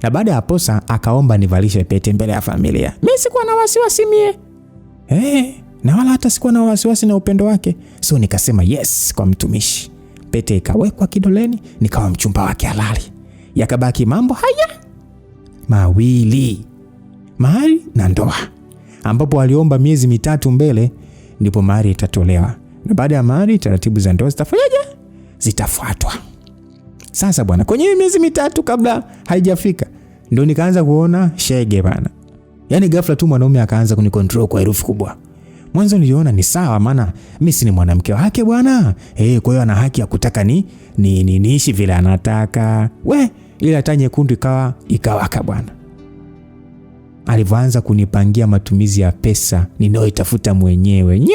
Na baada ya posa akaomba nivalishe pete mbele ya familia. Mimi sikuwa na wasiwasi mie. Na wala hata sikuwa na wasiwasi na upendo wake. So nikasema yes kwa mtumishi. Pete ikawekwa kidoleni, nikawa mchumba wake halali. Yakabaki mambo haya mawili, mahari na ndoa, ambapo aliomba miezi 3 mbele ndipo mahari itatolewa. Na baada ya mahari taratibu za ndoa zitafanyaje? Zitafuatwa. Sasa bwana, kwenye miezi 3 kabla haijafika ndio nikaanza kuona shege bana. Yani ghafla tu mwanaume akaanza kunikontrol kwa herufi kubwa. Mwanzo niliona ni sawa, maana mimi si ni mwanamke wake bwana. Kwa hiyo ana haki ya kutaka niishi vile anataka. Ile taa nyekundu ikawaka bwana. Alianza kunipangia matumizi ya pesa ninayoitafuta mwenyewe.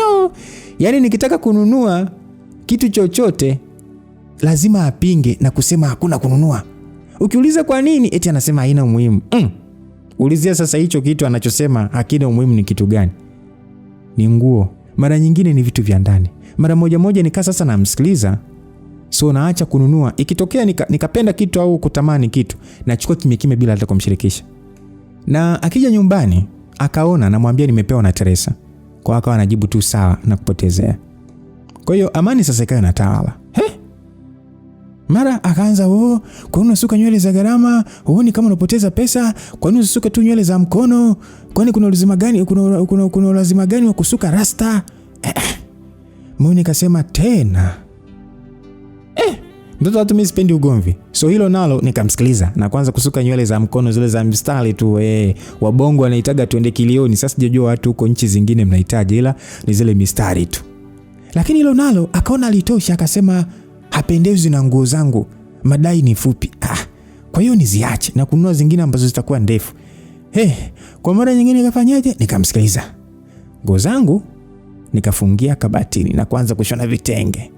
Yani nikitaka kununua kitu chochote lazima apinge na kusema hakuna kununua. Ukiuliza kwa nini, eti anasema haina umuhimu. Ulizia sasa hicho kitu anachosema hakina umuhimu ni kitu gani? Ni nguo. Mara nyingine ni vitu vya ndani. Mara moja nikaa sasa namsikiliza. So naacha kununua. Ikitokea nikapenda kitu au kutamani kitu, nachukua kimya bila hata kumshirikisha. Na akija nyumbani akaona, namwambia nimepewa na Teresa. Kwa akawa anajibu tu sawa na kupotezea. Kwa hiyo amani sasa ikawa inatawala. Mara akaanza kwa nini unasuka nywele za gharama? Huoni kama unapoteza pesa? Kwa nini usisuke tu nywele za mkono? Kwani kuna lazima gani? Kuna lazima gani wa kusuka rasta? Mimi nikasema tena. Mtoto watu mimi sipendi ugomvi. So hilo nalo nikamsikiliza na kuanza kusuka nywele za mkono zile za mstari tu. Wabongo wanaitaga tuende kilioni. Sasa sijajua watu huko nchi zingine mnahitaji, ila ni zile mistari tu. Lakini hilo nalo akaona litosha, akasema hapendezi na nguo zangu, madai ni fupi. Kwa hiyo niziache na kununua zingine ambazo zitakuwa ndefu. Kwa mara nyingine nikafanyaje? Nikamsikiliza. Nguo zangu nikafungia kabatini na kuanza kushona vitenge.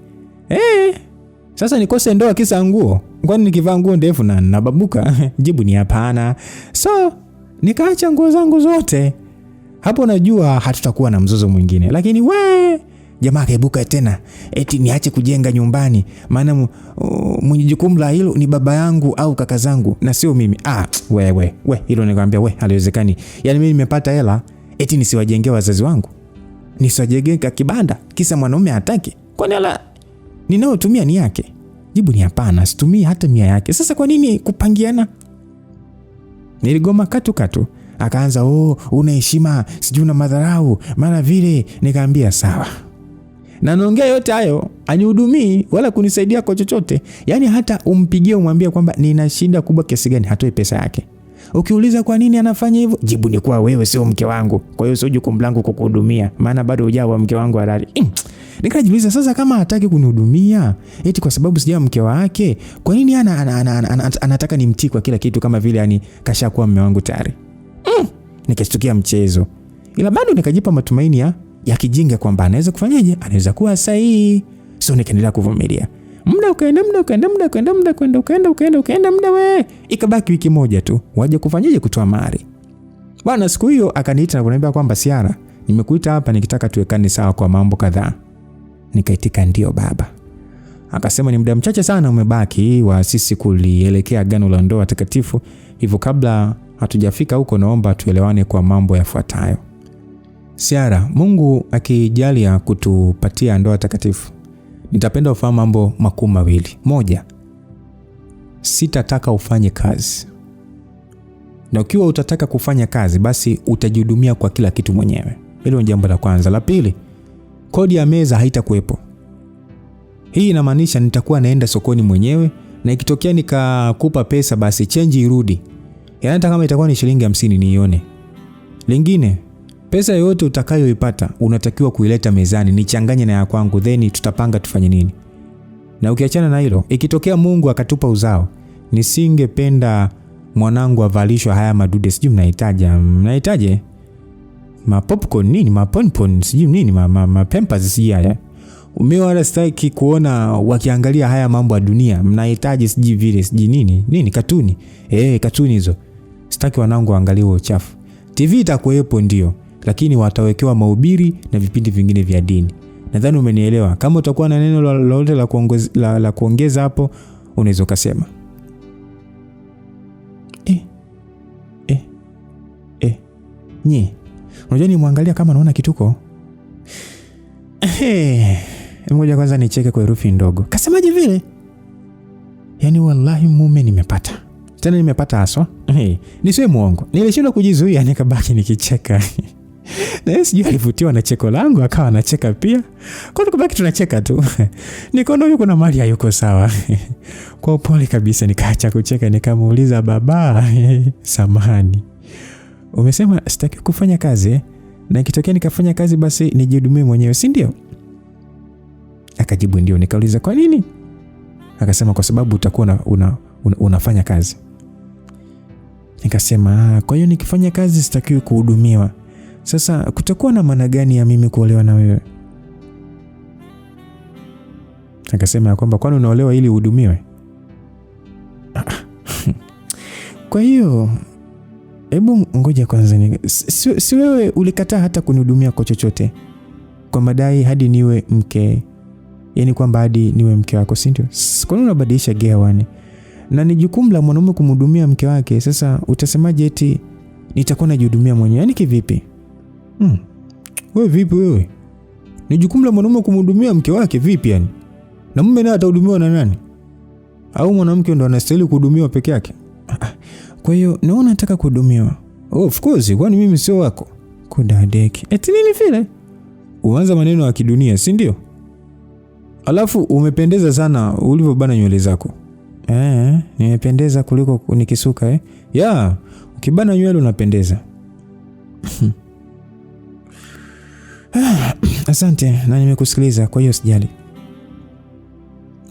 Sasa nikose ndoa kisa nguo? Kwani nikivaa nguo ndefu na nababuka? Jibu ni hapana. So nikaacha nguo zangu zote. Hapo najua hatutakuwa na mzozo mwingine. Lakini jamaa kaibuka tena, eti niache kujenga nyumbani, maana mwenye jukumu la hilo ni baba yangu au kaka zangu na sio mimi. Hilo nikamwambia haliwezekani. Yani mimi nimepata hela eti nisiwajengee wazazi wangu? Nisiwajengee kibanda kisa mwanaume hataki? Kwani hela ninayotumia ni yake? Jibu ni hapana, situmii hata 100 yake. Sasa kwa nini kupangiana? Niligoma katu. Akaanza, una heshima, sijui una madharau, maana vile. Nikaambia sawa. Na naongea yote hayo, anihudumii wala kunisaidia kwa chochote. Yaani hata umpigie umwambie kwamba nina shida kubwa kiasi gani, hatoi pesa yake. Ukiuliza kwa nini anafanya hivyo, jibu ni kwa wewe sio mke wangu. Kwa hiyo sio jukumu langu kukuhudumia, maana bado hujawa mke wangu halali. Nikajiuliza sasa, kama hataki kunihudumia eti kwa sababu sijawa mke wake, kwa nini anataka nimtii kwa kila kitu kama vile yani kashakuwa mume wangu tayari? Nikashtukia mchezo. Ila bado nikajipa matumaini ya kijinga kwamba anaweza kufanyaje, anaweza kuwa sahihi. So nikaendelea kuvumilia. Muda ukaenda we. Ikabaki wiki moja tu, waje kufanyaje, kutoa mahari. Bwana siku hiyo akaniita na kuniambia kwamba Siara, nimekuita hapa nikitaka tuwekane sawa kwa mambo kadhaa. Nikaitika ndio baba. Akasema ni muda mchache sana umebaki wa sisi kulielekea agano la ndoa takatifu. Hivyo kabla hatujafika huko, naomba tuelewane kwa mambo yafuatayo. Siara, Mungu akijalia kutupatia ndoa takatifu, nitapenda ufahamu mambo makuu mawili. Moja, sitataka ufanye kazi. Na ukiwa utataka kufanya kazi, basi utajihudumia kwa kila kitu mwenyewe. Hilo ni jambo la kwanza. La pili, kodi ya meza haitakuwepo. Hii inamaanisha nitakuwa naenda sokoni mwenyewe, na ikitokea nikakupa pesa basi change irudi. Yaani hata kama itakuwa ni shilingi 50 niione. Lingine, pesa yote utakayoipata unatakiwa kuileta mezani, nichanganye na ya kwangu, then tutapanga tufanye nini. Na ukiachana na hilo, ikitokea Mungu akatupa uzao, nisingependa mwanangu avalishwe haya madude, sijui mnahitaje ma popcorn nini, ma ponpon sijui nini, ma pampers sijui haya. Wala sitaki kuona wakiangalia haya mambo ya dunia. Mnahitaji sijui vile sijui nini katuni. Katuni hizo. Sitaki wanangu waangalie uchafu. TV itakuwepo ndio, lakini watawekewa mahubiri na vipindi vingine vya dini. Nadhani umenielewa. Kama utakuwa na neno lolote la kuongeza hapo, unaweza kusema. Unajua ni muangalia kama naona kituko. Ngoja kwanza nicheke kwa herufi ndogo. Kasemaje vile? Yaani wallahi mume nimepata. Tena nimepata haswa. Nisiwe muongo. Nilishindwa kujizuia nikabaki nikicheka. Na yeye sijui alivutiwa na cheko langu akawa anacheka pia. Kwa hiyo kubaki tunacheka tu. Nikaona yuko na mali hayuko sawa. Kwa upole kabisa nikaacha kucheka, nikamuuliza, baba, samahani, umesema sitaki kufanya kazi na ikitokea nikafanya kazi basi nijihudumie mwenyewe, si ndio? Akajibu ndio. Nikauliza kwa nini? Akasema kwa sababu utakuwa unafanya kazi. Nikasema kwa hiyo nikifanya kazi sitakiwi kuhudumiwa. Sasa kutakuwa na maana gani ya mimi kuolewa na wewe? Akasema kwamba kwani unaolewa ili uhudumiwe? Kwa hiyo hebu ngoja kwanza si wewe ulikataa hata kunihudumia kwa chochote kwa madai hadi niwe mke, yani kwamba hadi niwe mke wako, si ndio? Kwa nini unabadilisha gawani? Na ni jukumu la mwanamume kumhudumia mke wake. Sasa utasemaje eti nitakuwa najihudumia mwenyewe? Yani kivipi? Wewe vipi wewe? Ni jukumu la mwanamume kumhudumia mke wake vipi yani? Na mume naye atahudumiwa na nani? Au mwanamke ndo anastahili kuhudumiwa peke yake? Kwa hiyo naona nataka kuhudumiwa. Of course, kwani mimi sio wako? Kudadeki. Eti nini vile? Uanza maneno ya kidunia, si ndio? Alafu umependeza sana ulivyobana nywele zako. Nimependeza kuliko nikisuka Ya, ukibana nywele unapendeza. Asante, na nimekusikiliza, kwa hiyo sijali.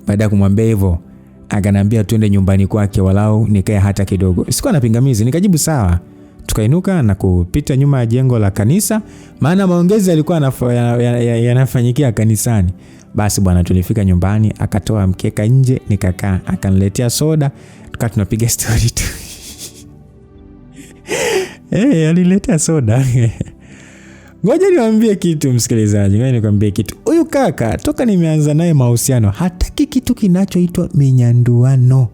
Baada ya kumwambia hivyo, akaniambia twende nyumbani kwake walau nikae hata kidogo. Sikuwa na pingamizi, nikajibu sawa. Tukainuka na kupita nyuma ya jengo la kanisa, maana maongezi yalikuwa yanafanyikia kanisani. Basi bwana, tulifika nyumbani, akatoa mkeka nje, nikakaa, akaniletea soda, tukawa tunapiga story tu. Aliletea soda. Ngoja niwaambie kitu msikilizaji, ngoja nikwambie kitu. Huyu kaka toka nimeanza naye mahusiano hataki kitu kinachoitwa minyanduano.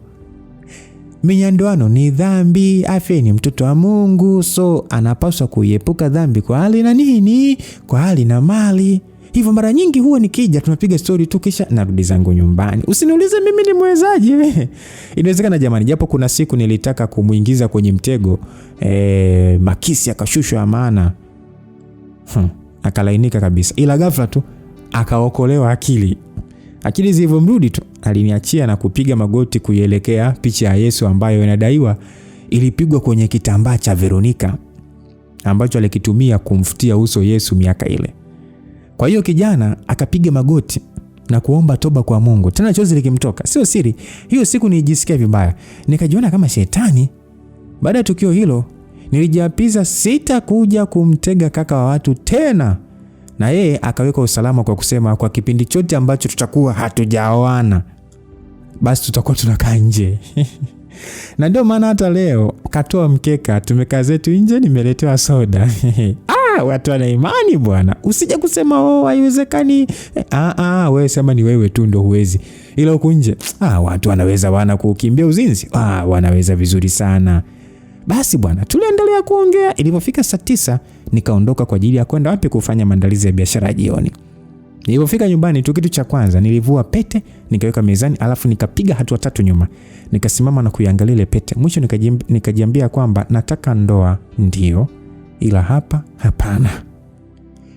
Minyanduano ni dhambi, afya ni mtoto wa Mungu, so anapaswa kuiepuka dhambi kwa hali na nini, kwa hali na mali. Hivyo mara nyingi huwa nikija tunapiga story tu kisha narudi zangu nyumbani. Usiniulize mimi ni mwezaje. Inawezekana jamani, japo kuna siku nilitaka kumuingiza kwenye mtego, Makisi akashushwa amana. Akalainika kabisa. Ila ghafla tu akaokolewa akili. Akili zilivyomrudi tu aliniachia na kupiga magoti kuielekea picha ya Yesu ambayo inadaiwa ilipigwa kwenye kitambaa cha Veronica ambacho alikitumia kumfutia uso Yesu miaka ile. Kwa hiyo kijana akapiga magoti na kuomba toba kwa Mungu. Tena chozi likimtoka. Sio siri, hiyo siku nilijisikia vibaya. Nikajiona kama shetani. Baada ya tukio hilo nilijiapiza sitakuja kumtega kaka wa watu tena. Na yeye akaweka usalama kwa kusema kwa kipindi chote ambacho tutakuwa hatujaoana basi tutakuwa tunakaa nje. Na ndio maana hata leo katoa mkeka, tumekaa zetu nje, nimeletewa soda. Watu wana imani bwana. Usije kusema haiwezekani. Wewe sema ni wewe tu ndo huwezi. Ila huko nje watu wanaweza wana kukimbia uzinzi. Wanaweza vizuri sana. Basi bwana, tuliendelea kuongea. Ilipofika saa 9 nikaondoka kwa ajili ya kwenda wapi kufanya maandalizi ya biashara jioni. Nilipofika nyumbani tu kitu cha kwanza nilivua pete, nikaweka mezani, alafu nikapiga hatua 3 nyuma. Nikasimama na kuiangalia ile pete. Mwisho nikajiambia kwamba nataka ndoa ndio, ila hapa hapana.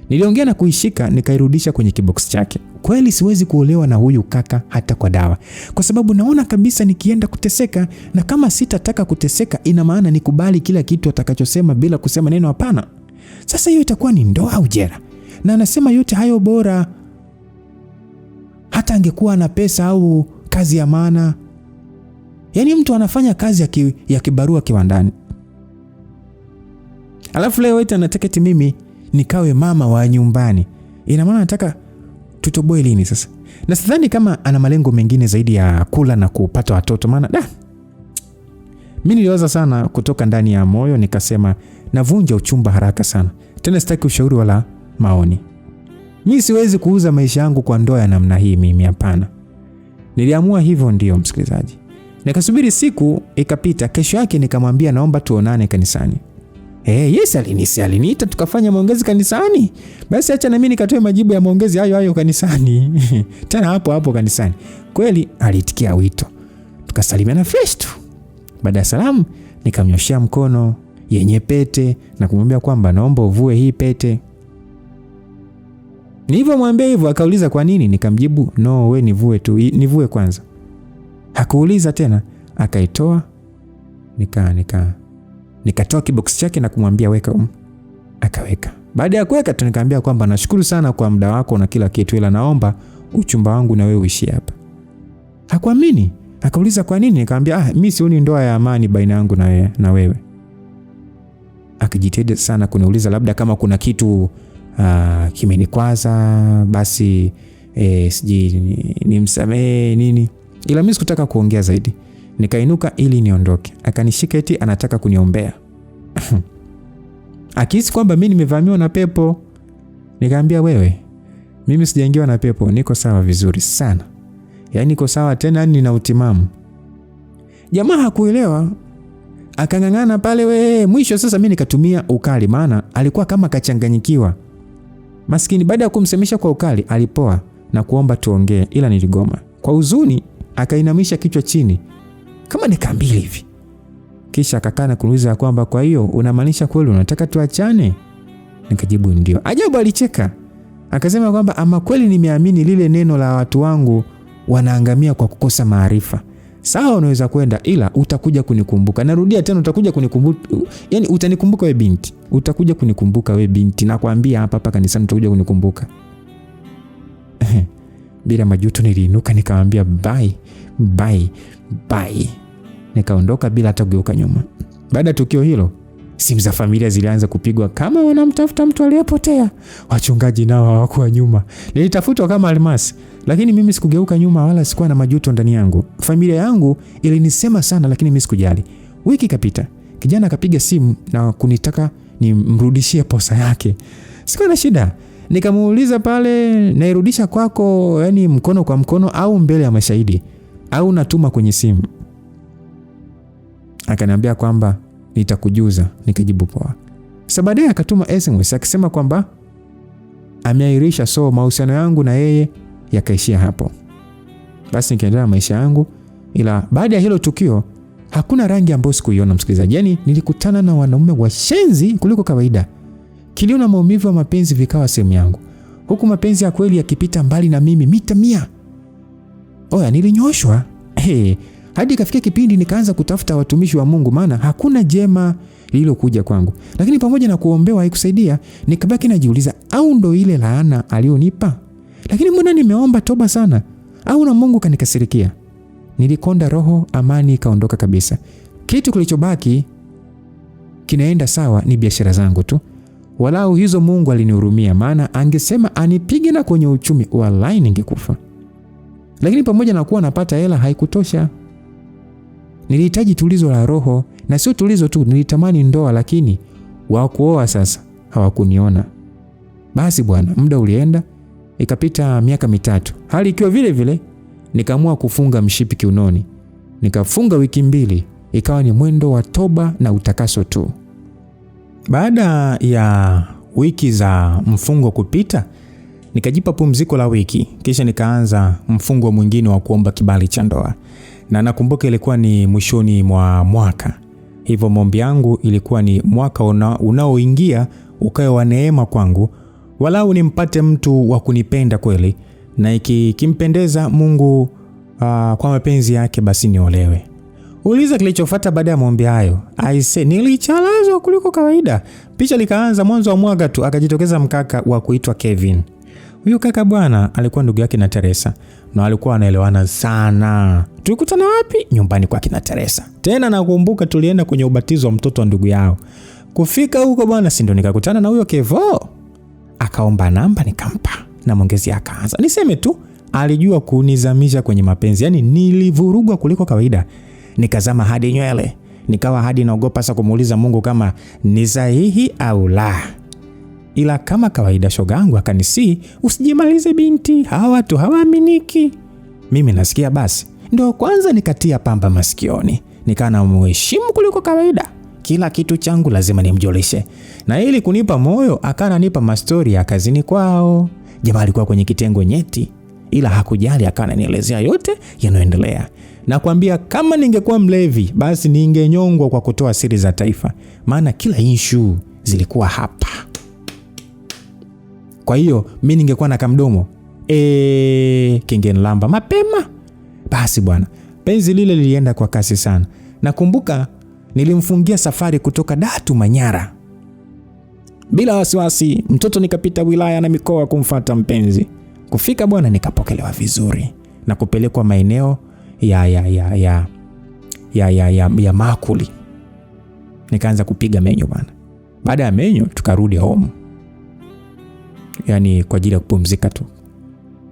Niliongea na kuishika, nikairudisha kwenye kibox chake. Kweli siwezi kuolewa na huyu kaka hata kwa dawa. Kwa sababu naona kabisa nikienda kuteseka, na kama sitataka kuteseka ina maana nikubali kila kitu atakachosema bila kusema neno hapana. Sasa hiyo itakuwa ni ndoa au jela? Na anasema yote hayo bora hata angekuwa na pesa au kazi ya maana. Yaani mtu anafanya kazi ya kibarua kiwandani. Alafu leo eti anataka mimi nikawe mama wa nyumbani. Ina maana anataka tutoboe lini sasa? Na sidhani kama ana malengo mengine zaidi ya kula na kupata watoto. Maana mimi niliwaza sana kutoka ndani ya moyo, nikasema navunja uchumba haraka sana. Tena sitaki ushauri wala maoni. Mimi siwezi kuuza maisha yangu kwa ndoa ya namna hii mimi, hapana. Niliamua hivyo ndio msikilizaji. Nikasubiri siku ikapita. Kesho yake nikamwambia naomba tuonane kanisani. Yes, aliniita tukafanya maongezi kanisani. Basi acha na mimi nikatoe majibu ya maongezi hayo kanisani. Tena hapo kanisani. Kweli alitikia wito. Tukasalimiana fresh tu. Baada ya salamu nikamnyoshia mkono yenye pete na kumwambia kwamba naomba uvue hii pete. Nilivyomwambia hivyo akauliza kwa nini, nikamjibu no, we nivue tu, nivue kwanza. Hakuuliza tena, akaitoa nikatoa kibox chake na kumwambia weka akaweka. Baada ya kuweka tu nikamwambia kwamba nashukuru sana kwa muda wako na kila kitu, ila naomba uchumba wangu na wewe uishie hapa. Hakuamini, akauliza kwa nini, nikamwambia mimi sioni ndoa ya amani baina yangu na wewe. Akijitahidi sana kuniuliza labda kama kuna kitu kimenikwaza basi siji nimsamehe nini, ila mimi sikutaka kuongea zaidi. Nikainuka ili niondoke. Akanishika eti anataka kuniombea. Akihisi kwamba mimi nimevamiwa na pepo. Nikamwambia wewe, mimi sijaingiwa na pepo, niko sawa vizuri sana. Yaani niko sawa tena, nina utimamu. Jamaa hakuelewa. Akangangana pale mwisho sasa mimi nikatumia ukali, maana alikuwa kama kachanganyikiwa. Maskini baada ya kumsemesha kwa ukali alipoa na kuomba tuongee, ila niligoma. Kwa huzuni akainamisha kichwa chini kama dakika 2 hivi. Kisha akakaa na kuuliza kwamba kwa hiyo unamaanisha kweli unataka tuachane? Nikajibu ndio. Ajabu alicheka. Akasema kwamba ama kweli nimeamini lile neno la watu wangu wanaangamia kwa kukosa maarifa. Sawa, unaweza kwenda ila utakuja kunikumbuka. Narudia tena, utakuja kunikumbuka. Yaani utanikumbuka wewe binti. Utakuja kunikumbuka wewe binti. Nakwambia hapa kanisani utakuja kunikumbuka. Bila majuto niliinuka nikamwambia bye. Nikaondoka bila hata kugeuka nyuma. Baada ya tukio hilo, simu za familia zilianza kupigwa kama wanamtafuta mtu aliyepotea. Wachungaji nao hawakuwa nyuma. Nilitafutwa kama almasi, lakini mimi sikugeuka nyuma wala sikuwa na majuto ndani yangu. Familia yangu ilinisema sana lakini mimi sikujali. Wiki kapita. Kijana akapiga simu na kunitaka nimrudishie posa yake. Sikuwa na shida. Nikamuuliza pale, nairudisha kwako yani mkono kwa mkono au mbele ya mashahidi au natuma kwenye simu? Akaniambia kwamba nitakujuza. Nikajibu poa. Sasa baadaye akatuma SMS akisema kwamba ameahirisha, so mahusiano yangu na yeye yakaishia hapo. Basi nikaendelea na maisha yangu, ila baada ya hilo tukio hakuna rangi ambayo sikuiona msikilizaji. Yaani nilikutana na wanaume washenzi kuliko kawaida. Kilio na maumivu ya mapenzi vikawa sehemu yangu, huku mapenzi ya kweli yakipita mbali na mimi mita 100. Oya, nilinyoshwa. Hadi ikafikia kipindi nikaanza kutafuta watumishi wa Mungu, maana hakuna jema lililokuja kwangu. Lakini pamoja na kuombewa haikusaidia, nikabaki najiuliza, au ndo ile laana alionipa? Lakini mbona nimeomba toba sana? Au na Mungu kanikasirikia? Nilikonda roho, amani ikaondoka kabisa. Kitu kilichobaki kinaenda sawa ni biashara zangu tu. Walau hizo Mungu alinihurumia, maana angesema anipige na kwenye uchumi, wallahi ningekufa. Lakini pamoja na kuwa napata hela haikutosha. Nilihitaji tulizo la roho, na sio tulizo tu, nilitamani ndoa, lakini wa kuoa sasa hawakuniona. Basi bwana, muda ulienda, ikapita miaka 3. Hali ikiwa vile vile, nikaamua kufunga mshipi kiunoni. Nikafunga wiki 2, ikawa ni mwendo wa toba na utakaso tu. Baada ya wiki za mfungo kupita, nikajipa pumziko la wiki, kisha nikaanza mfungo mwingine wa kuomba kibali cha ndoa. Na nakumbuka ilikuwa ni mwishoni mwa mwaka. Hivyo maombi yangu ilikuwa ni mwaka unaoingia ukae wa neema kwangu, walau nimpate mtu wa kunipenda kweli, na ikimpendeza Mungu kwa mapenzi yake basi niolewe. Uliza kilichofuata baada ya maombi hayo. Aise, nilichalazwa kuliko kawaida. Picha likaanza mwanzo wa mwaka tu, akajitokeza mkaka wa kuitwa Kevin. Huyo kaka bwana alikuwa ndugu yake na Teresa, na walikuwa wanaelewana sana. Tulikutana wapi? Nyumbani kwa kina Teresa. Tena nakumbuka tulienda kwenye ubatizo wa mtoto wa ndugu yao. Kufika huko bwana, si ndo nikakutana na huyo Kevo. Akaomba namba nikampa, na mwongezi akaanza. Niseme tu alijua kunizamisha kwenye mapenzi. Yaani nilivurugwa kuliko kawaida. Nikazama hadi nywele. Nikawa hadi naogopa sasa kumuuliza Mungu kama ni sahihi au la. Ila kama kawaida shogangu akanisi, usijimalize binti, hawa watu hawaaminiki. Mimi nasikia basi. Ndio kwanza nikatia pamba masikioni. Nikana mheshimu kuliko kawaida. Kila kitu changu lazima nimjoleshe. Na ili kunipa moyo, akananipa mastori ya kazini kwao. Jamaa alikuwa kwenye kitengo nyeti, ila hakujali, akananielezea yote yanayoendelea. Na kuambia kama ningekuwa mlevi, basi ningenyongwa kwa kutoa siri za taifa. Maana kila issue zilikuwa hapa. Kwa hiyo mimi ningekuwa na kamdomo kingenilamba mapema. Basi bwana, penzi lile lilienda kwa kasi sana. Nakumbuka nilimfungia safari kutoka Datu Manyara. Bila wasiwasi, mtoto nikapita wilaya na mikoa kumfuata mpenzi. Kufika bwana, nikapokelewa vizuri na kupelekwa maeneo ya Makuli. Nikaanza kupiga menyo bwana. Baada ya menyo tukarudi home. Yaani kwa ajili ya kupumzika tu.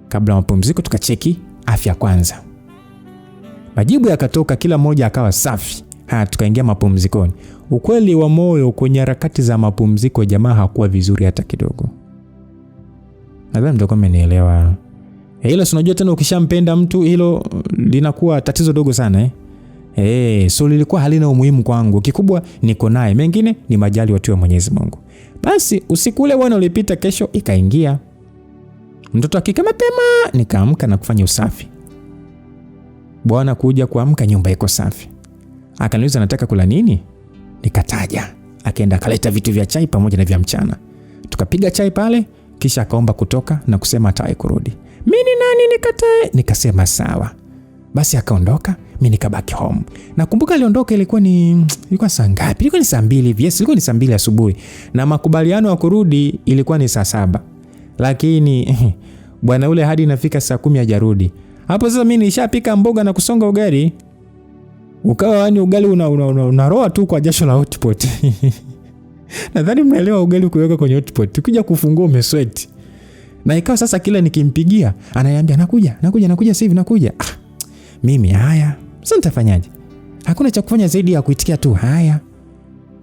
Kabla ya mapumziko tukacheki afya kwanza. Majibu yakatoka, kila mmoja akawa safi. Tukaingia mapumzikoni. Ukweli wa moyo, kwenye harakati za mapumziko jamaa hakuwa vizuri hata kidogo. Nadhani mtakuwa mmenielewa. Hilo si unajua tena ukishampenda mtu hilo linakuwa tatizo dogo sana so lilikuwa halina umuhimu kwangu. Kikubwa niko naye, mengine ni majali watu wa Mwenyezi Mungu. Basi usiku ule bwana ulipita, kesho ikaingia. Mtoto akika mapema, nikaamka na kufanya usafi. Bwana kuja kuamka nyumba iko safi. Akaniuliza nataka kula nini? Nikataja. Akaenda akaleta vitu vya chai pamoja na vya mchana. Tukapiga chai pale, kisha akaomba kutoka na kusema atawahi kurudi. Mimi ni nani nikatae? Nikasema sawa. Basi akaondoka, mimi nikabaki home. Nakumbuka aliondoka ilikuwa saa ngapi? Ilikuwa ni saa 2 hivi. Yes, ilikuwa ni saa 2 asubuhi. Na makubaliano ya kurudi ilikuwa ni saa 7. Lakini bwana ule hadi inafika saa 10 hajarudi. Hapo sasa mimi nishapika mboga na kusonga ugali. Ukawa yani ugali unaroa tu kwa jasho la hotpot. Nadhani mnaelewa ugali kuweka kwenye hotpot. Ukija kufungua umesweat. Na ikawa sasa kila nikimpigia ananiambia nakuja sasa hivi nakuja. Mimi haya, sasa nitafanyaje? Hakuna cha kufanya zaidi ya kuitikia tu haya.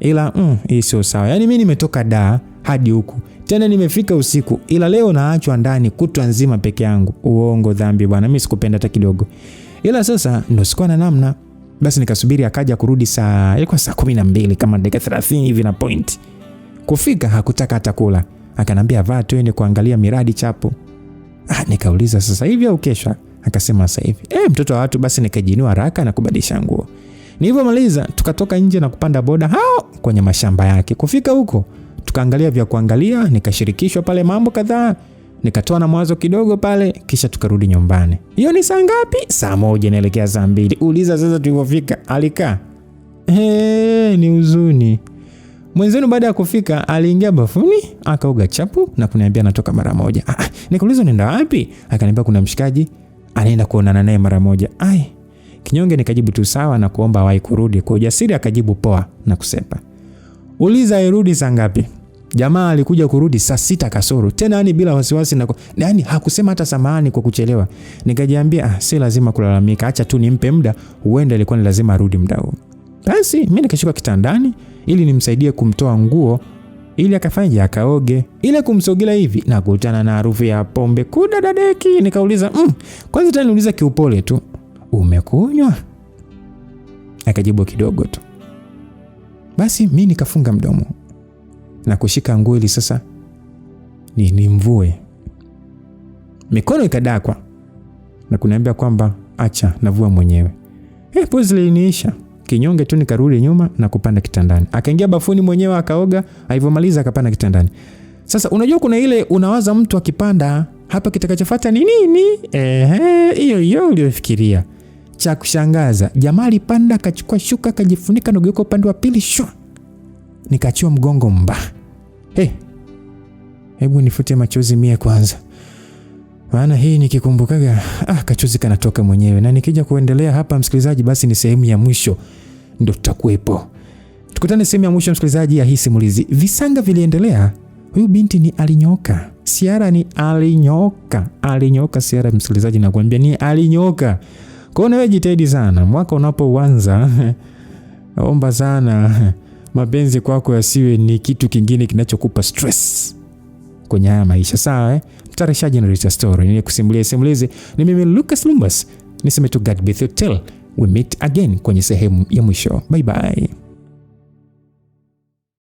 Ila hii sio sawa. Yaani mimi nimetoka Dar hadi huku. Tena nimefika usiku. Ila leo naachwa ndani kutwa nzima peke yangu. Uongo, dhambi bwana, mimi sikupenda hata kidogo. Ila sasa ndo sikuwa na namna. Basi nikasubiri akaja kurudi ilikuwa saa 12 kama dakika 30 hivi na point. Kufika hakutaka hata kula. Akanambia vaa twende kuangalia miradi chapo. Nikauliza sasa hivi au kesho? Akasema sasa hivi. Mtoto wa watu. Basi nikajinua haraka na kubadilisha nguo. Nilipomaliza tukatoka nje na kupanda boda hao kwenye mashamba yake. Kufika huko tukaangalia vya kuangalia, nikashirikishwa pale mambo kadhaa, nikatoa na mawazo kidogo pale, kisha tukarudi nyumbani. Hiyo ni saa ngapi? Saa 1 inaelekea saa 2. Uliza sasa tulipofika alikaa. Ni huzuni. Mwenzenu baada ya kufika aliingia bafuni, akaoga chapu na kuniambia anatoka mara moja. Nikauliza nenda wapi? Akaniambia kuna mshikaji anaenda kuonana naye mara moja. Kinyonge nikajibu tu sawa na kuomba awahi kurudi. Kwa ujasiri akajibu poa na kusepa. Uliza irudi saa ngapi? Jamaa alikuja kurudi saa 6 kasoro. Tena bila wasiwasi na hakusema hata samahani kwa kuchelewa. Nikajiambia si lazima kulalamika, acha tu nimpe muda, huenda ilikuwa ni lazima arudi muda huo. Basi mimi nikashuka kitandani ili nimsaidie kumtoa nguo ili akafanye akaoge. Ile kumsogela hivi na kukutana na harufu ya pombe kudadadeki. Nikauliza kwanza tena niuliza kiupole tu, umekunywa? Akajibu kidogo tu. Basi mimi nikafunga mdomo na kushika nguo ili sasa nimvue. Mikono ikadakwa na kuniambia kwamba acha navua mwenyewe. Pause liniisha. Kinyonge tu nikarudi nyuma na kupanda kitandani. Akaingia bafuni mwenyewe akaoga, alivyomaliza akapanda kitandani. Sasa unajua kuna ile unawaza mtu akipanda hapa kitakachofuata ni nini? Hiyo uliyofikiria. Cha kushangaza, jamaa alipanda akachukua shuka akajifunika na kugeuka upande wa pili shwa. Nikachua mgongo mba. Hebu nifute machozi mie kwanza. Maana hii nikikumbukaga kachozi kanatoka mwenyewe. Na nikija kuendelea hapa msikilizaji, basi ni sehemu ya mwisho ndio tutakuepo. Tukutane sehemu ya mwisho msikilizaji ya hii simulizi. Visanga viliendelea. Huyu binti ni alinyoka. Siara ni alinyoka. Alinyoka Siara msikilizaji, nakwambia ni alinyoka. Kwa hiyo wewe jitahidi sana mwaka unapoanza. Naomba sana mapenzi kwako yasiwe ni kitu kingine kinachokupa stress kwenye haya maisha, sawa? Mtayarishaji na Rita Story ni kusimulia simulizi. Ni mimi Lucas Lumbas. Niseme tu God be with you till we meet again kwenye sehemu ya mwisho. Bye bye.